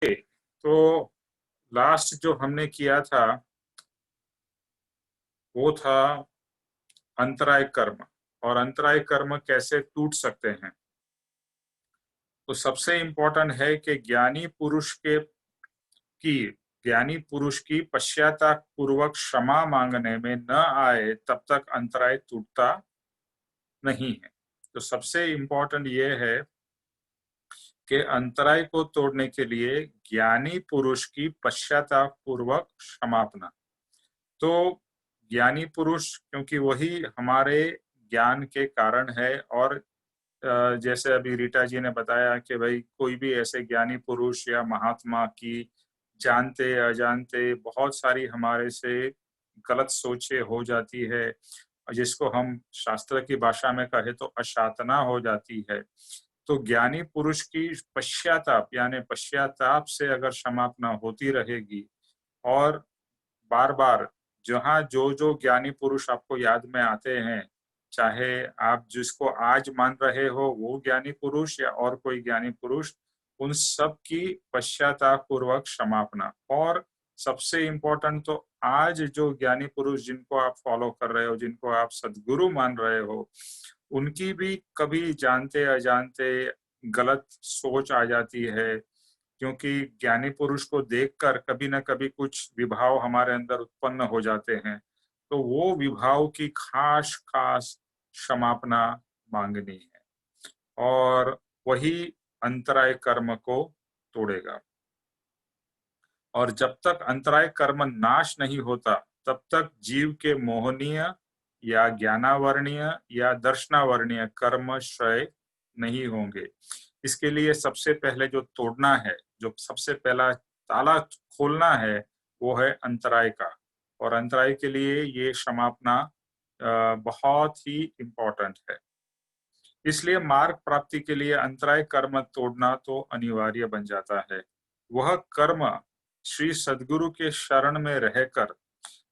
तो लास्ट जो हमने किया था वो था अंतराय कर्म, और अंतराय कर्म कैसे टूट सकते हैं। तो सबसे इम्पोर्टेंट है कि की ज्ञानी पुरुष की पश्चाताप पूर्वक क्षमा मांगने में न आए तब तक अंतराय टूटता नहीं है। तो सबसे इम्पोर्टेंट ये है कि अंतराय को तोड़ने के लिए ज्ञानी पुरुष की पश्चाताप पूर्वक क्षमापना। तो ज्ञानी पुरुष, क्योंकि वही हमारे ज्ञान के कारण है, और जैसे अभी रीटा जी ने बताया कि भाई कोई भी ऐसे ज्ञानी पुरुष या महात्मा की जानते अजानते बहुत सारी हमारे से गलत सोचे हो जाती है, जिसको हम शास्त्र की भाषा में कहे तो अशातना हो जाती है। तो ज्ञानी पुरुष की पश्चाताप यानी पश्चाताप से अगर क्षमापना होती रहेगी, और बार बार जहाँ जो जो ज्ञानी पुरुष आपको याद में आते हैं, चाहे आप जिसको आज मान रहे हो वो ज्ञानी पुरुष या और कोई ज्ञानी पुरुष, उन सब की पश्चाताप पूर्वक क्षमापना। और सबसे इम्पोर्टेंट तो आज जो ज्ञानी पुरुष जिनको आप फॉलो कर रहे हो, जिनको आप सदगुरु मान रहे हो, उनकी भी कभी जानते अजानते गलत सोच आ जाती है, क्योंकि ज्ञानी पुरुष को देखकर कभी न कभी कुछ विभाव हमारे अंदर उत्पन्न हो जाते हैं। तो वो विभाव की खास खास क्षमापना मांगनी है, और वही अंतराय कर्म को तोड़ेगा। और जब तक अंतराय कर्म नाश नहीं होता तब तक जीव के मोहनीय या ज्ञानावर्णीय या दर्शनावर्णीय कर्म क्षय नहीं होंगे। इसके लिए सबसे पहले जो तोड़ना है, जो सबसे पहला ताला खोलना है, वो है अंतराय का। और अंतराय के लिए ये क्षमापना बहुत ही इम्पोर्टेंट है। इसलिए मार्ग प्राप्ति के लिए अंतराय कर्म तोड़ना तो अनिवार्य बन जाता है। वह कर्म श्री सद्गुरु के शरण में रहकर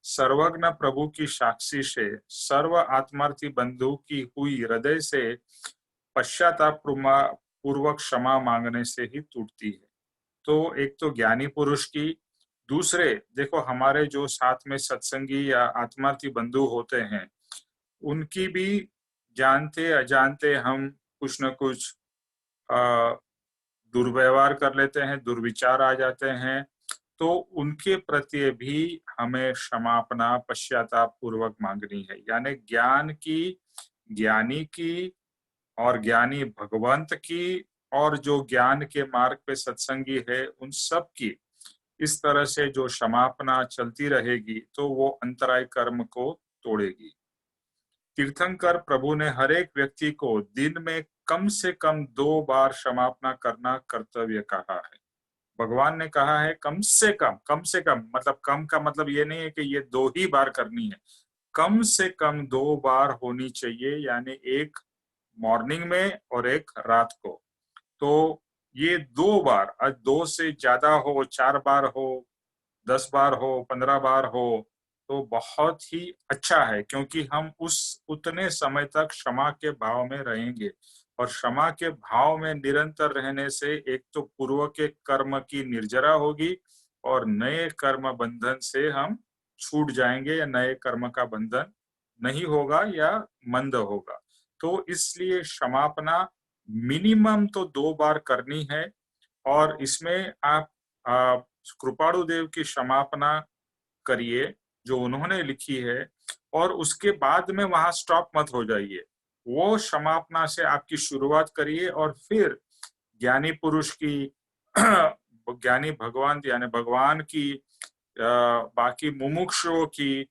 सर्वज्ञ प्रभु की साक्षी से सर्व आत्मार्थी बंधु की हुई हृदय से पश्चाताप पूर्वक क्षमा मांगने से ही टूटती है। तो एक तो ज्ञानी पुरुष की, दूसरे देखो हमारे जो साथ में सत्संगी या आत्मार्थी बंधु होते हैं, उनकी भी जानते अजानते हम कुछ न कुछ दुर्व्यवहार कर लेते हैं, दुर्विचार आ जाते हैं। तो उनके प्रति भी हमें क्षमापना पश्चाताप पूर्वक मांगनी है। यानी ज्ञान की, ज्ञानी की, और ज्ञानी भगवंत की, और जो ज्ञान के मार्ग पे सत्संगी है उन सब की इस तरह से जो क्षमापना चलती रहेगी तो वो अंतराय कर्म को तोड़ेगी। तीर्थंकर प्रभु ने हर एक व्यक्ति को दिन में कम से कम 2 बार क्षमापना करना कर्तव्य कहा है। भगवान ने कहा है कम से कम, मतलब कम का मतलब ये नहीं है कि ये 2 ही बार करनी है, कम से कम 2 बार होनी चाहिए, यानी एक मॉर्निंग में और एक रात को। तो ये 2 बार, 2 से ज्यादा हो, 4 बार हो, 10 बार हो, 15 बार हो, तो बहुत ही अच्छा है, क्योंकि हम उस उतने समय तक क्षमा के भाव में रहेंगे। और क्षमा के भाव में निरंतर रहने से एक तो पूर्व के कर्म की निर्जरा होगी, और नए कर्म बंधन से हम छूट जाएंगे, या नए कर्म का बंधन नहीं होगा या मंद होगा। तो इसलिए क्षमापना मिनिमम तो 2 बार करनी है। और इसमें आप कृपाणु देव की क्षमापना करिए जो उन्होंने लिखी है, और उसके बाद में वहां स्टॉप मत हो जाइए। वो क्षमापना से आपकी शुरुआत करिए, और फिर ज्ञानी पुरुष की ज्ञानी भगवान यानी भगवान की, बाकी मुमुक्षुओं की,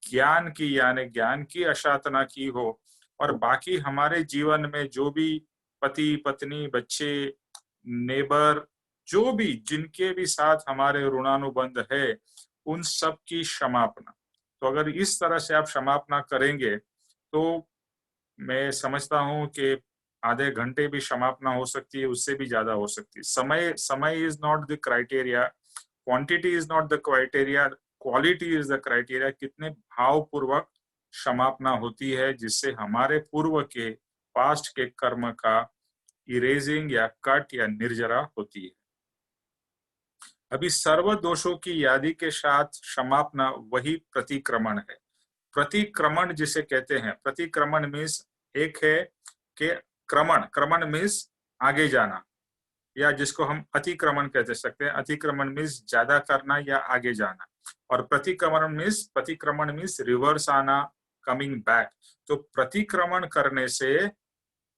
ज्ञान की यानी ज्ञान की अशातना की हो, और बाकी हमारे जीवन में जो भी पति पत्नी बच्चे नेबर, जो भी जिनके भी साथ हमारे ऋणानुबंध है, उन सब की क्षमापना। तो अगर इस तरह से आप क्षमापना करेंगे तो मैं समझता हूं कि आधे घंटे भी क्षमापना हो सकती है, उससे भी ज्यादा हो सकती है। समय समय is not the criteria, quantity is not the criteria, quality is the criteria. कितने भावपूर्वक क्षमापना होती है, जिससे हमारे पूर्व के पास्ट के कर्म का इरेजिंग या कट या निर्जरा होती है। अभी सर्व दोषों की यादी के साथ क्षमापना वही प्रतिक्रमण है। प्रतिक्रमण जिसे कहते हैं, प्रतिक्रमण मीन्स एक है कि क्रमण, क्रमण मीन्स आगे जाना, या जिसको हम अतिक्रमण कहते सकते हैं। अतिक्रमण मीन्स ज्यादा करना या आगे जाना, और प्रतिक्रमण मीन्स रिवर्स आना, कमिंग बैक। तो प्रतिक्रमण करने से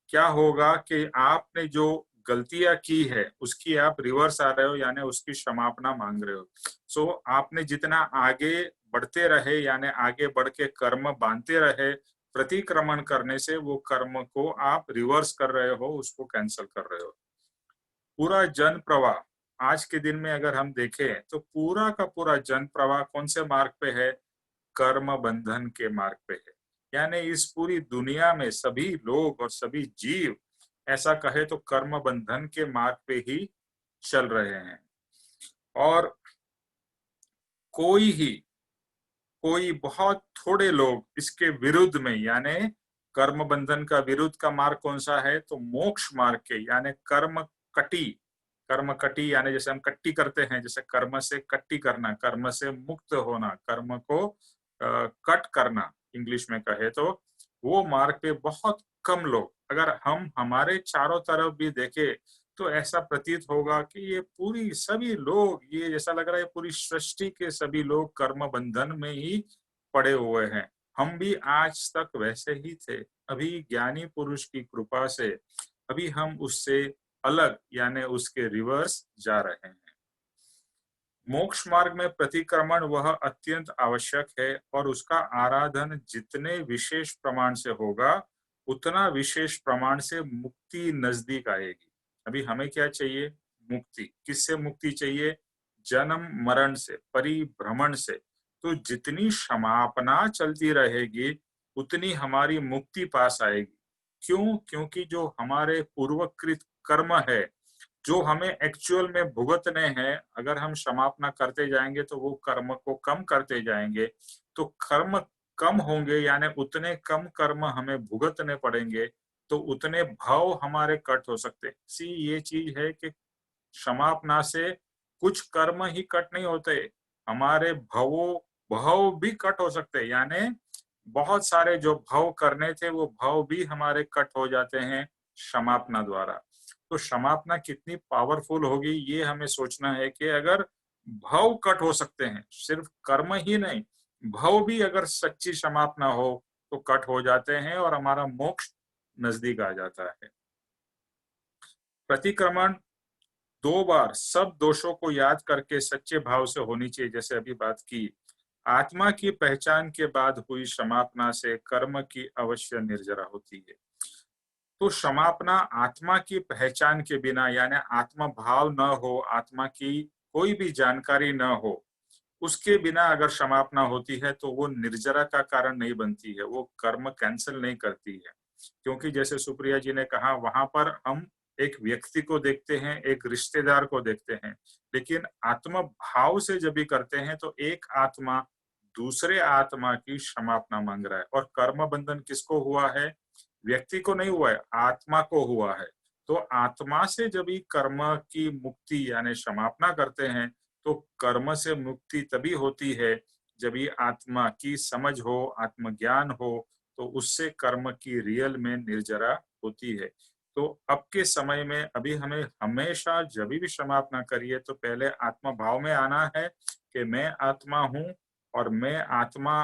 क्या होगा कि आपने जो गलतियां की है उसकी आप रिवर्स आ रहे हो, यानी उसकी क्षमापना मांग रहे हो। सो आपने जितना आगे बढ़ते रहे, यानी आगे बढ़ के कर्म बांधते रहे, प्रतिक्रमण करने से वो कर्म को आप रिवर्स कर रहे हो, उसको कैंसिल कर रहे हो। पूरा जन प्रवाह आज के दिन में अगर हम देखें तो पूरा का पूरा जन प्रवाह कौन से मार्ग पे है? कर्म बंधन के मार्ग पे है। यानी इस पूरी दुनिया में सभी लोग और सभी जीव ऐसा कहे तो कर्म बंधन के मार्ग पे ही चल रहे हैं। और कोई बहुत थोड़े लोग इसके विरुद्ध में, यानी कर्म बंधन का विरुद्ध का मार्ग कौन सा है? तो मोक्ष मार्ग के, यानी कर्म कटी यानी जैसे हम कट्टी करते हैं, जैसे कर्म से कट्टी करना, कर्म से मुक्त होना, कर्म को कट करना इंग्लिश में कहे तो, वो मार्ग पे बहुत कम लोग। अगर हम हमारे चारों तरफ भी देखें तो ऐसा प्रतीत होगा कि ये पूरी सभी लोग, ये जैसा लग रहा है पूरी सृष्टि के सभी लोग कर्म बंधन में ही पड़े हुए हैं। हम भी आज तक वैसे ही थे। अभी ज्ञानी पुरुष की कृपा से अभी हम उससे अलग, यानी उसके रिवर्स जा रहे हैं। मोक्ष मार्ग में प्रतिक्रमण वह अत्यंत आवश्यक है, और उसका आराधन जितने विशेष प्रमाण से होगा उतना विशेष प्रमाण से मुक्ति नजदीक आएगी। अभी हमें क्या चाहिए? मुक्ति। किससे मुक्ति चाहिए? जन्म मरण से, परिभ्रमण से। तो जितनी क्षमापना चलती रहेगी उतनी हमारी मुक्ति पास आएगी। क्यों? क्योंकि जो हमारे पूर्वकृत कर्म है, जो हमें एक्चुअल में भुगतने हैं, अगर हम क्षमापना करते जाएंगे तो वो कर्म को कम करते जाएंगे, तो कर्म कम होंगे, यानी उतने कम कर्म हमें भुगतने पड़ेंगे, तो उतने भाव हमारे कट हो सकते हैं। सी ये चीज है कि क्षमापना से कुछ कर्म ही कट नहीं होते, हमारे भाव भी कट हो सकते हैं। यानी बहुत सारे जो भाव करने थे वो भाव भी हमारे कट हो जाते हैं क्षमापना द्वारा। तो क्षमापना कितनी पावरफुल होगी ये हमें सोचना है कि अगर भाव कट हो सकते हैं, सिर्फ कर्म ही नहीं, भाव भी अगर सच्ची क्षमापना हो तो कट हो जाते हैं और हमारा मोक्ष नजदीक आ जाता है। प्रतिक्रमण 2 बार सब दोषों को याद करके सच्चे भाव से होनी चाहिए। जैसे अभी बात की, आत्मा की पहचान के बाद हुई क्षमापना से कर्म की अवश्य निर्जरा होती है। तो क्षमापना आत्मा की पहचान के बिना, यानी आत्मा भाव न हो, आत्मा की कोई भी जानकारी न हो, उसके बिना अगर क्षमापना होती है तो वो निर्जरा का कारण नहीं बनती है, वो कर्म कैंसिल नहीं करती है। क्योंकि जैसे सुप्रिया जी ने कहा, वहां पर हम एक व्यक्ति को देखते हैं, एक रिश्तेदार को देखते हैं, लेकिन आत्मा भाव से जब भी करते हैं तो एक आत्मा दूसरे आत्मा की क्षमापना मांग रहा है। और कर्म बंधन किसको हुआ है? व्यक्ति को नहीं हुआ है, आत्मा को हुआ है। तो आत्मा से जब भी कर्म की मुक्ति यानी क्षमापना करते हैं तो कर्म से मुक्ति तभी होती है जब ये आत्मा की समझ हो, आत्मज्ञान हो, तो उससे कर्म की रियल में निर्जरा होती है। तो अब के समय में अभी हमें हमेशा जब भी क्षमापना करिए तो पहले आत्मा भाव में आना है कि मैं आत्मा हूँ और मैं आत्मा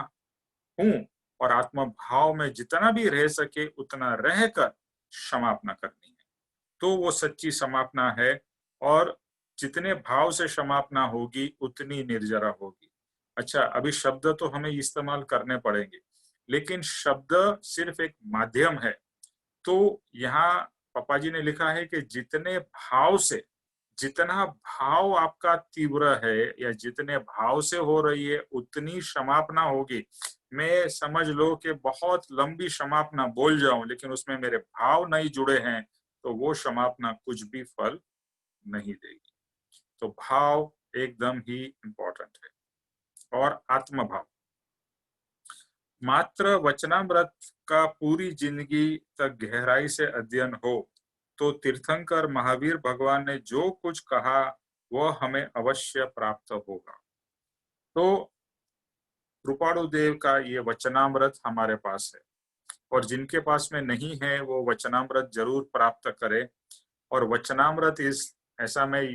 हूँ, और आत्मा भाव में जितना भी रह सके उतना रहकर क्षमापना करनी है, तो वो सच्ची क्षमापना है। और जितने भाव से क्षमापना होगी उतनी निर्जरा होगी। अच्छा, अभी शब्द तो हमें इस्तेमाल करने पड़ेंगे, लेकिन शब्द सिर्फ एक माध्यम है। तो यहाँ पापा जी ने लिखा है कि जितने भाव से, जितना भाव आपका तीव्र है या जितने भाव से हो रही है उतनी क्षमापना होगी। मैं समझ लो कि बहुत लंबी क्षमापना बोल जाऊं लेकिन उसमें मेरे भाव नहीं जुड़े हैं तो वो क्षमापना कुछ भी फल नहीं देगी। तो भाव एकदम ही इम्पोर्टेंट है। और आत्मभाव, मात्र वचनामृत का पूरी जिंदगी तक गहराई से अध्ययन हो तो तीर्थंकर महावीर भगवान ने जो कुछ कहा वह हमें अवश्य प्राप्त होगा। तो कृपाणु देव का ये वचनामृत हमारे पास है, और जिनके पास में नहीं है वो वचनामृत जरूर प्राप्त करे। और वचनामृत इस ऐसा मैं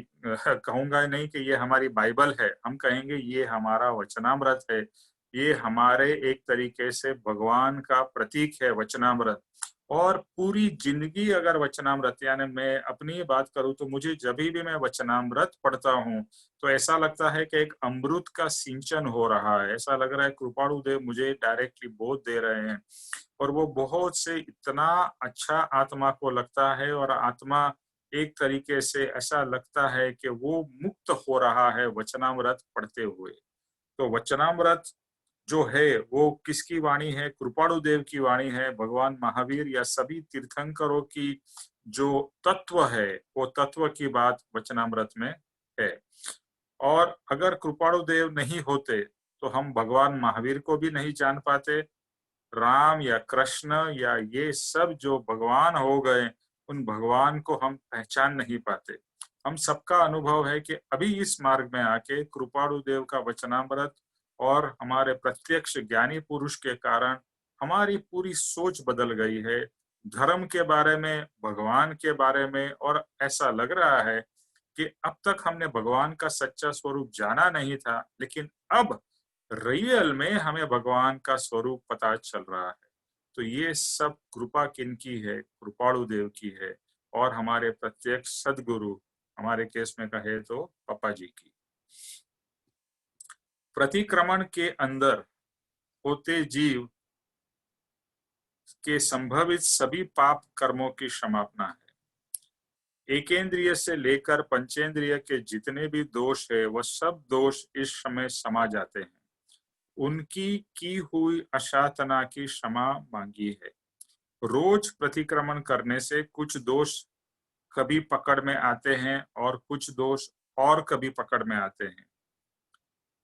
कहूंगा नहीं कि ये हमारी बाइबल है, हम कहेंगे ये हमारा वचनामृत है। ये हमारे एक तरीके से भगवान का प्रतीक है वचनामृत। और पूरी जिंदगी अगर वचनामृत, यानी मैं अपनी बात करूं तो मुझे जब भी मैं वचनामृत पढ़ता हूं तो ऐसा लगता है कि एक अमृत का सिंचन हो रहा है। ऐसा लग रहा है कृपाणु देव मुझे डायरेक्टली बोध दे रहे हैं, और वो बहुत से इतना अच्छा आत्मा को लगता है, और आत्मा एक तरीके से ऐसा लगता है कि वो मुक्त हो रहा है वचनामृत पढ़ते हुए। तो वचनामृत जो है वो किसकी वाणी है? कृपाणु देव की वाणी है। भगवान महावीर या सभी तीर्थंकरों की जो तत्व है वो तत्व की बात वचनामृत में है। और अगर कृपाणु देव नहीं होते तो हम भगवान महावीर को भी नहीं जान पाते, राम या कृष्ण या ये सब जो भगवान हो गए उन भगवान को हम पहचान नहीं पाते। हम सबका अनुभव है कि अभी इस मार्ग में आके कृपाणु देव का वचनामृत और हमारे प्रत्यक्ष ज्ञानी पुरुष के कारण हमारी पूरी सोच बदल गई है, धर्म के बारे में, भगवान के बारे में। और ऐसा लग रहा है कि अब तक हमने भगवान का सच्चा स्वरूप जाना नहीं था, लेकिन अब रियल में हमें भगवान का स्वरूप पता चल रहा है। तो ये सब कृपा किनकी है? कृपाणु देव की है, और हमारे प्रत्यक्ष सदगुरु, हमारे केस में कहे तो पापा जी की। प्रतिक्रमण के अंदर होते जीव के संभवित सभी पाप कर्मों की क्षमापना है। एकेंद्रिय से लेकर पंचेंद्रिय के जितने भी दोष है वह सब दोष इस समय समा जाते हैं। उनकी की हुई अशातना की क्षमा मांगी है। रोज प्रतिक्रमण करने से कुछ दोष कभी पकड़ में आते हैं और कुछ दोष और कभी पकड़ में आते हैं।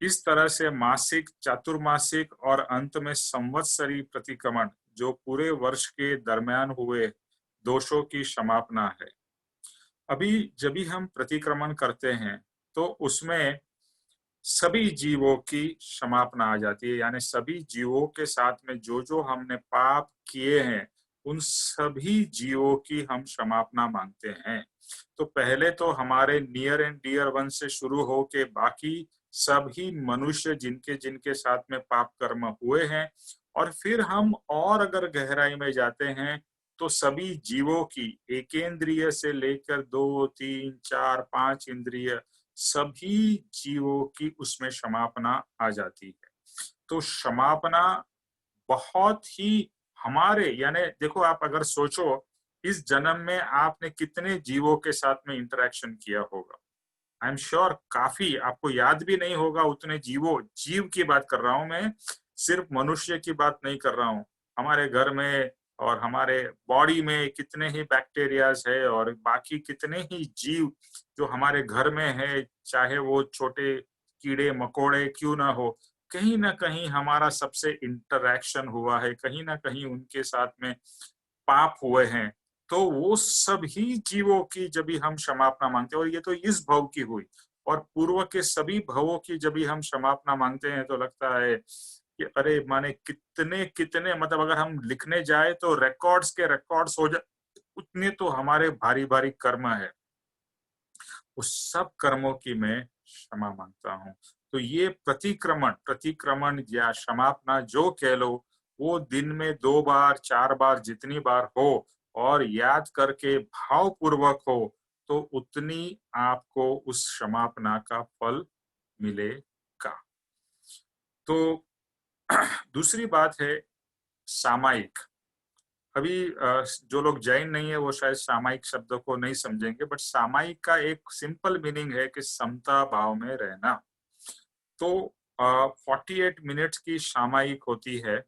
इस तरह से मासिक, चातुर्मासिक और अंत में संवत्सरी प्रतिक्रमण जो पूरे वर्ष के दरमियान हुए दोषों की क्षमापना है। अभी जब भी हम प्रतिक्रमण करते हैं तो उसमें सभी जीवों की क्षमापना आ जाती है, यानी सभी जीवों के साथ में जो जो हमने पाप किए हैं उन सभी जीवों की हम क्षमापना मांगते हैं। तो पहले तो हमारे नियर एंड डियर वन से शुरू हो के बाकी सभी मनुष्य जिनके जिनके साथ में पाप कर्म हुए हैं, और फिर हम और अगर गहराई में जाते हैं तो सभी जीवों की, एकेंद्रिय से लेकर 2, 3, 4, 5 इंद्रिय, सभी जीवों की उसमें क्षमापना आ जाती है। तो क्षमापना बहुत ही हमारे, यानी देखो आप अगर सोचो इस जन्म में आपने कितने जीवों के साथ में इंटरेक्शन किया होगा। आई एम श्योर काफी, आपको याद भी नहीं होगा उतने जीवों, जीव की बात कर रहा हूं मैं, सिर्फ मनुष्य की बात नहीं कर रहा हूं। हमारे घर में और हमारे बॉडी में कितने ही बैक्टीरियाज है और बाकी कितने ही जीव जो हमारे घर में है, चाहे वो छोटे कीड़े मकोड़े क्यों ना हो, कहीं ना कहीं हमारा सबसे इंटरेक्शन हुआ है, कहीं ना कहीं उनके साथ में पाप हुए हैं। तो वो सभी जीवों की जब भी हम क्षमापना मांगते हैं, और ये तो इस भव की हुई, और पूर्व के सभी भवों की जब भी हम क्षमापना मांगते हैं तो लगता है कि अरे माने कितने कितने, मतलब अगर हम लिखने जाए तो रिकॉर्ड्स के रिकॉर्ड्स हो जाए, उतने तो हमारे भारी भारी कर्म है। उस सब कर्मों की मैं क्षमा मांगता हूँ। तो ये प्रतिक्रमण प्रतिक्रमण या क्षमापना जो कह लो, वो दिन में 2 बार 4 बार जितनी बार हो और याद करके भाव पूर्वक हो तो उतनी आपको उस क्षमापना का फल मिलेगा। तो दूसरी बात है सामायिक। अभी जो लोग जैन नहीं है वो शायद सामायिक शब्द को नहीं समझेंगे, बट सामायिक का एक सिंपल मीनिंग है कि समता भाव में रहना। तो 48 मिनट्स की सामायिक होती है।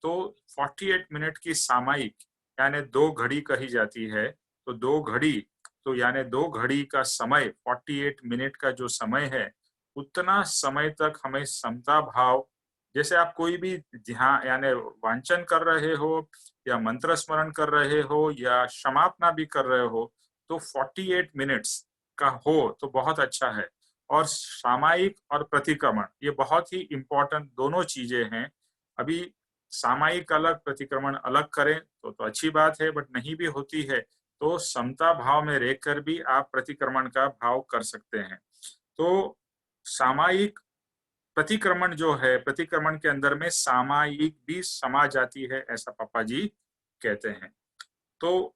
तो 48 मिनट की सामायिक यानी 2 घड़ी कही जाती है। तो 2 घड़ी, तो यानी 2 घड़ी का समय, 48 मिनट का जो समय है उतना समय तक हमें समता भाव, जैसे आप कोई भी ध्यान यानी वांचन कर रहे हो या मंत्र स्मरण कर रहे हो या क्षमापना भी कर रहे हो, तो 48 मिनट्स का हो तो बहुत अच्छा है। और सामायिक और प्रतिक्रमण ये बहुत ही इम्पोर्टेंट दोनों चीजें हैं। अभी सामायिक अलग प्रतिक्रमण अलग करें तो अच्छी बात है, बट नहीं भी होती है तो समता भाव में रहकर भी आप प्रतिक्रमण का भाव कर सकते हैं। तो सामायिक प्रतिक्रमण जो है, प्रतिक्रमण के अंदर में सामायिक भी समा जाती है, ऐसा पापा जी कहते हैं। तो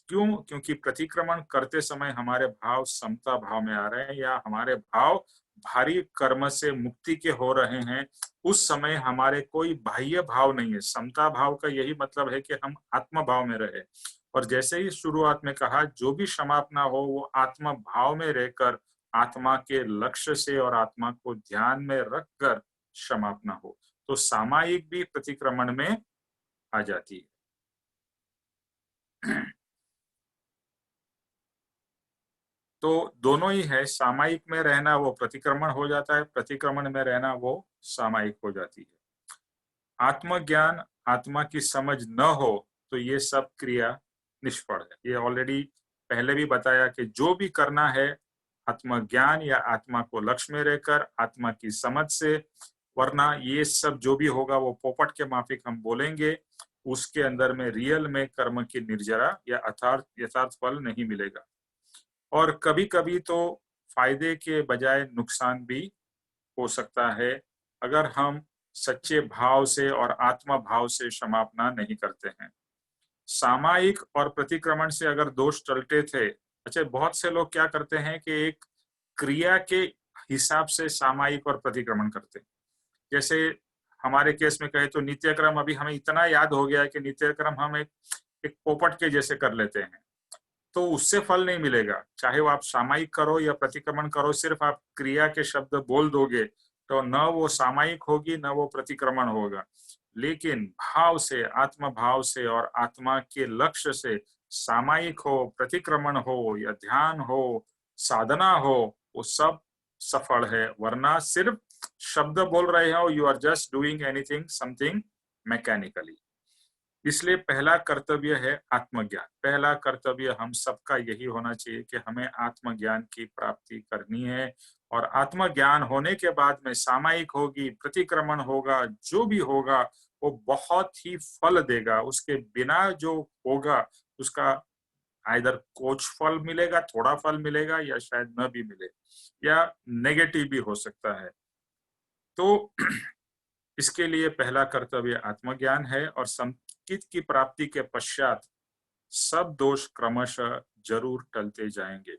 क्यों? क्योंकि प्रतिक्रमण करते समय हमारे भाव समता भाव में आ रहे हैं, या हमारे भाव भारी कर्म से मुक्ति के हो रहे हैं। उस समय हमारे कोई बाह्य भाव नहीं है। समता भाव का यही मतलब है कि हम आत्म भाव में रहे। और जैसे ही शुरुआत में कहा, जो भी क्षमापना हो वो आत्म भाव में रहकर, आत्मा के लक्ष्य से और आत्मा को ध्यान में रखकर क्षमापना हो, तो सामायिक भी प्रतिक्रमण में आ जाती है। तो दोनों ही है, सामायिक में रहना वो प्रतिक्रमण हो जाता है, प्रतिक्रमण में रहना वो सामायिक हो जाती है। आत्मज्ञान, आत्मा की समझ न हो तो ये सब क्रिया निष्फल है। ये ऑलरेडी पहले भी बताया कि जो भी करना है आत्मज्ञान या आत्मा को लक्ष्य में रहकर, आत्मा की समझ से, वरना ये सब जो भी होगा वो पोपट के माफिक हम बोलेंगे, उसके अंदर में रियल में कर्म की निर्जरा या यथार्थ फल नहीं मिलेगा। और कभी कभी तो फायदे के बजाय नुकसान भी हो सकता है अगर हम सच्चे भाव से और आत्मा भाव से क्षमापना नहीं करते हैं। सामायिक और प्रतिक्रमण से अगर दोष टलते थे, अच्छा बहुत से लोग क्या करते हैं कि एक क्रिया के हिसाब से सामायिक और प्रतिक्रमण करते हैं। जैसे हमारे केस में कहे तो नित्यक्रम अभी हमें इतना याद हो गया है कि नित्यक्रम हम एक पोपट के जैसे कर लेते हैं, तो उससे फल नहीं मिलेगा। चाहे वो आप सामायिक करो या प्रतिक्रमण करो, सिर्फ आप क्रिया के शब्द बोल दोगे तो न वो सामायिक होगी न वो प्रतिक्रमण होगा। लेकिन भाव से, आत्म भाव से और आत्मा के लक्ष्य से सामायिक हो, प्रतिक्रमण हो या ध्यान हो, साधना हो, वो सब सफल है। वरना सिर्फ शब्द बोल रहे हो, you are just doing anything something mechanically. इसलिए पहला कर्तव्य है आत्मज्ञान। पहला कर्तव्य हम सबका यही होना चाहिए कि हमें आत्मज्ञान की प्राप्ति करनी है। और आत्मज्ञान होने के बाद में सामायिक होगी, प्रतिक्रमण होगा, जो भी होगा वो बहुत ही फल देगा। उसके बिना जो होगा उसका आइदर कुछ फल मिलेगा, थोड़ा फल मिलेगा, या शायद न भी मिले, या नेगेटिव भी हो सकता है। तो इसके लिए पहला कर्तव्य आत्मज्ञान है। और संकित की प्राप्ति के पश्चात सब दोष क्रमशः जरूर टलते जाएंगे।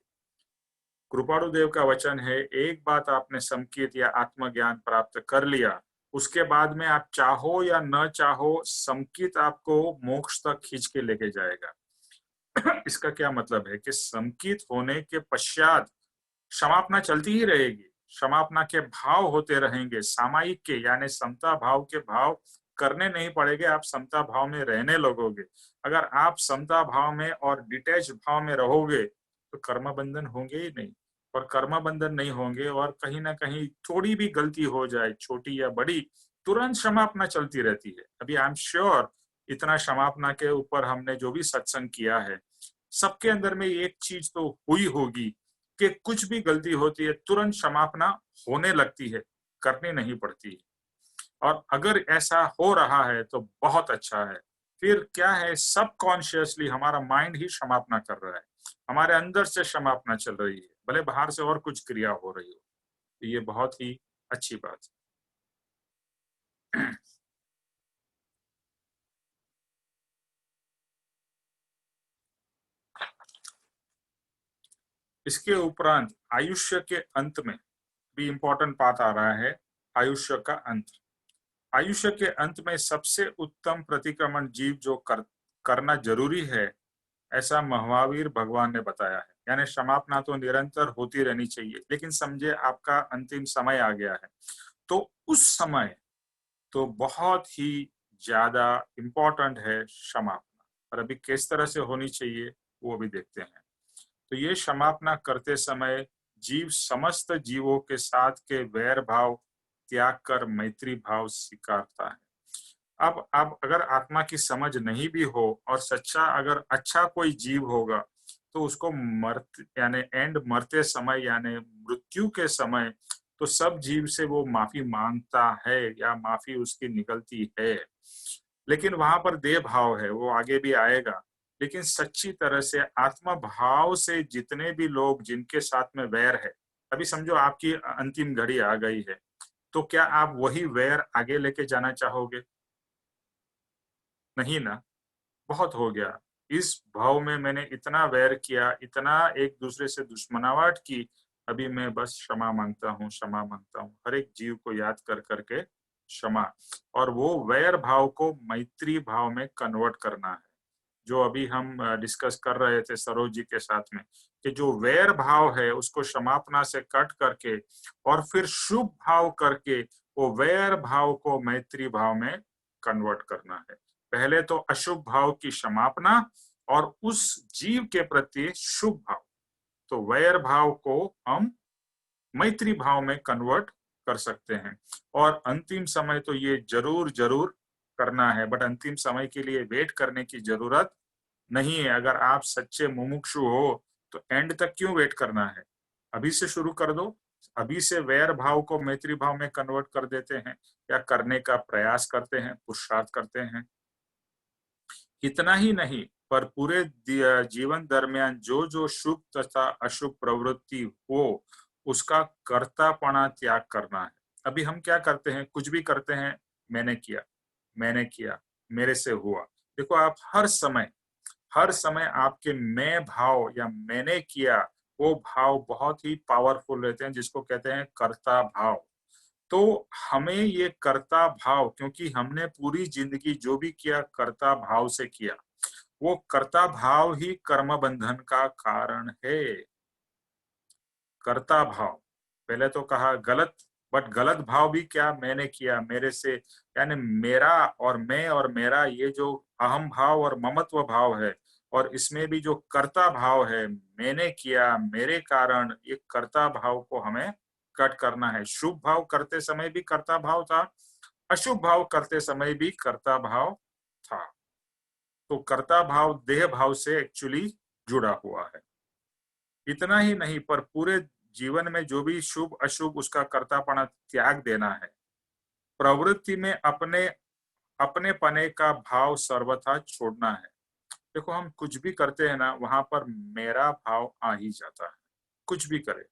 कृपाणु देव का वचन है, एक बात आपने संकित या आत्मज्ञान प्राप्त कर लिया, उसके बाद में आप चाहो या न चाहो, संकित आपको मोक्ष तक खींच के लेके जाएगा। इसका क्या मतलब है कि संकित होने के पश्चात क्षमापना चलती ही रहेगी। क्षमापना के भाव होते रहेंगे, सामायिक के यानी समता भाव के भाव करने नहीं पड़ेंगे, आप समता भाव में रहने लगोगे। अगर आप समता भाव में और डिटैच भाव में रहोगे तो कर्म बंधन होंगे ही नहीं। और कर्म बंधन नहीं होंगे और कहीं ना कहीं थोड़ी भी गलती हो जाए, छोटी या बड़ी, तुरंत क्षमापना चलती रहती है। अभी आई एम श्योर इतना क्षमापना के ऊपर हमने जो भी सत्संग किया है, सबके अंदर में एक चीज तो हुई होगी कि कुछ भी गलती होती है तुरंत क्षमापना होने लगती है, करनी नहीं पड़ती। और अगर ऐसा हो रहा है तो बहुत अच्छा है। फिर क्या है, सबकॉन्शियसली हमारा माइंड ही क्षमापना कर रहा है, हमारे अंदर से क्षमापना चल रही है, भले बाहर से और कुछ क्रिया हो रही हो। तो ये बहुत ही अच्छी बात है। इसके उपरांत आयुष्य के अंत में भी इम्पोर्टेंट बात आ रहा है, आयुष्य का अंत। आयुष्य के अंत में सबसे उत्तम प्रतिक्रमण जीव जो करना जरूरी है, ऐसा महावीर भगवान ने बताया है। यानी क्षमापना तो निरंतर होती रहनी चाहिए, लेकिन समझे आपका अंतिम समय आ गया है तो उस समय तो बहुत ही ज्यादा इम्पोर्टेंट है क्षमापना। और अभी किस तरह से होनी चाहिए वो भी देखते हैं। तो ये क्षमापना करते समय जीव समस्त जीवों के साथ के वैर भाव त्याग कर मैत्री भाव स्वीकारता है। अब अगर आत्मा की समझ नहीं भी हो और सच्चा अगर अच्छा कोई जीव होगा तो उसको मरते यानी एंड मरते समय यानी मृत्यु के समय तो सब जीव से वो माफी मांगता है या माफी उसकी निकलती है। लेकिन वहां पर देह भाव है, वो आगे भी आएगा। लेकिन सच्ची तरह से आत्मा भाव से जितने भी लोग जिनके साथ में वैर है, अभी समझो आपकी अंतिम घड़ी आ गई है, तो क्या आप वही वैर आगे लेके जाना चाहोगे? नहीं ना, बहुत हो गया। इस भाव में मैंने इतना वैर किया, इतना एक दूसरे से दुश्मनावट की, अभी मैं बस क्षमा मांगता हूँ, क्षमा मांगता हूँ। हर एक जीव को याद कर करके क्षमा, और वो वैर भाव को मैत्री भाव में कन्वर्ट करना है। जो अभी हम डिस्कस कर रहे थे सरोज जी के साथ में, कि जो वैर भाव है उसको क्षमापना से कट करके और फिर शुभ भाव करके वो वैर भाव को मैत्री भाव में कन्वर्ट करना है। पहले तो अशुभ भाव की क्षमापना और उस जीव के प्रति शुभ भाव, तो वैर भाव को हम मैत्री भाव में कन्वर्ट कर सकते हैं। और अंतिम समय तो ये जरूर जरूर करना है, बट अंतिम समय के लिए वेट करने की जरूरत नहीं है। अगर आप सच्चे मुमुक्षु हो तो एंड तक क्यों वेट करना है, अभी से शुरू कर दो। अभी से वैर भाव को मैत्री भाव में कन्वर्ट कर देते हैं या करने का प्रयास करते हैं, पुरुषार्थ करते हैं। इतना ही नहीं, पर पूरे जीवन दरमियान जो जो शुभ तथा अशुभ प्रवृत्ति हो उसका कर्तापना त्याग करना है। अभी हम क्या करते हैं, कुछ भी करते हैं, मैंने किया, मैंने किया, मेरे से हुआ। देखो आप हर समय आपके मैं भाव या मैंने किया, वो भाव बहुत ही पावरफुल रहते हैं, जिसको कहते हैं कर्ता भाव। तो हमें ये कर्ता भाव, क्योंकि हमने पूरी जिंदगी जो भी किया कर्ता भाव से किया, वो कर्ता भाव ही कर्म बंधन का कारण है। कर्ता भाव, पहले तो कहा गलत, बट गलत भाव भी क्या, मैंने किया, मेरे से, यानी मेरा और मेरा, ये जो अहम भाव और ममत्व भाव है, और इसमें भी जो कर्ता भाव है, मैंने किया, मेरे कारण, ये कर्ता भाव को हमें कट करना है। शुभ भाव करते समय भी कर्ता भाव था, अशुभ भाव करते समय भी कर्ता भाव था। तो कर्ता भाव देह भाव से एक्चुअली जुड़ा हुआ है। इतना ही नहीं, पर पूरे जीवन में जो भी शुभ अशुभ, उसका कर्तापना त्याग देना है। प्रवृत्ति में अपने अपने पने का भाव सर्वथा छोड़ना है। देखो हम कुछ भी करते हैं ना, वहां पर मेरा भाव आ ही जाता है। कुछ भी करे,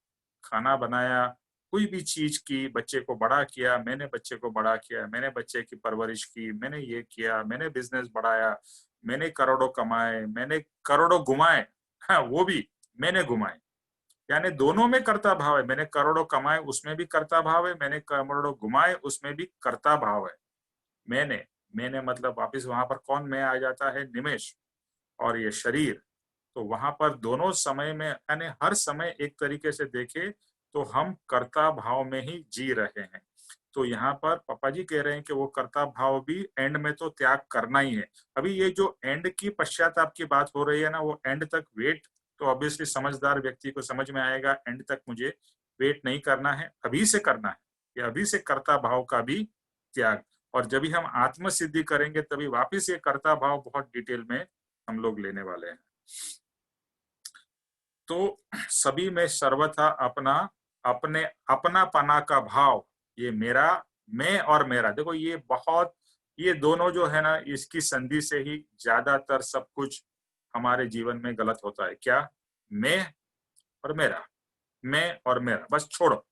खाना बनाया, कोई भी चीज की, बच्चे को बड़ा किया, मैंने बच्चे को बड़ा किया, मैंने बच्चे की परवरिश की, मैंने ये किया, मैंने बिजनेस बढ़ाया, मैंने करोड़ों कमाए, मैंने करोड़ों घुमाए, हाँ वो भी मैंने घुमाए, यानी दोनों में कर्ता भाव है। मैंने करोड़ों कमाए उसमें भी कर्ता भाव है, मैंने करोड़ों घुमाए उसमें भी कर्ता भाव है। मैंने मतलब वापिस वहां पर कौन मैं आ जाता है, निमेश और ये शरीर। तो वहां पर दोनों समय में, यानी हर समय एक तरीके से देखे तो हम कर्ता भाव में ही जी रहे हैं। तो यहाँ पर पापा जी कह रहे हैं कि वो कर्ता भाव भी एंड में तो त्याग करना ही है। अभी ये जो एंड की पश्चाताप की बात हो रही है ना, वो एंड तक वेट, तो ऑब्वियसली समझदार व्यक्ति को समझ में आएगा एंड तक मुझे वेट नहीं करना है, अभी से करना है। ये अभी से कर्ता भाव का भी त्याग। और जब भी हम आत्म सिद्धि करेंगे तभी वापिस ये कर्ता भाव बहुत डिटेल में हम लोग लेने वाले हैं। तो सभी में सर्वथा अपना अपने अपना पना का भाव, ये मेरा, मैं और मेरा, देखो ये बहुत, ये दोनों जो है ना, इसकी संधि से ही ज्यादातर सब कुछ हमारे जीवन में गलत होता है। क्या, मैं और मेरा, मैं और मेरा, बस छोड़ो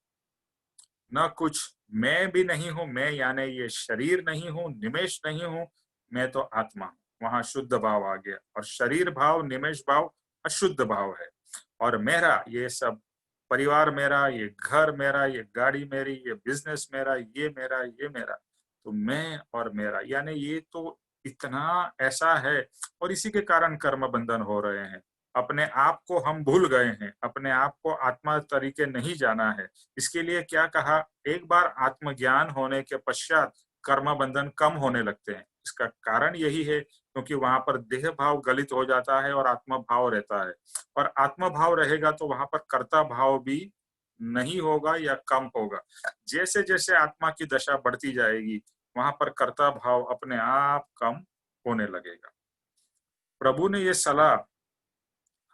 ना कुछ। मैं भी नहीं हूं, मैं यानी ये शरीर नहीं हूं, निमेश नहीं हूं, मैं तो आत्मा हूं। वहां शुद्ध भाव आ गया। और शरीर भाव, निमेश भाव अशुद्ध भाव है। और मेरा, ये सब परिवार मेरा, ये घर मेरा, ये गाड़ी मेरी, ये बिजनेस मेरा, ये मेरा, ये मेरा। तो मैं और मेरा, यानी ये तो इतना ऐसा है। और इसी के कारण कर्म बंधन हो रहे हैं। अपने आप को हम भूल गए हैं, अपने आप को आत्मा तरीके नहीं जाना है। इसके लिए क्या कहा, एक बार आत्मज्ञान होने के पश्चात कर्म बंधन कम होने लगते हैं। इसका कारण यही है क्योंकि वहां पर देह भाव गलित हो जाता है और आत्म भाव रहता है। और आत्म भाव रहेगा तो वहां पर कर्ता भाव भी नहीं होगा या कम होगा। जैसे जैसे आत्मा की दशा बढ़ती जाएगी, वहां पर कर्ता भाव अपने आप कम होने लगेगा। प्रभु ने ये सलाह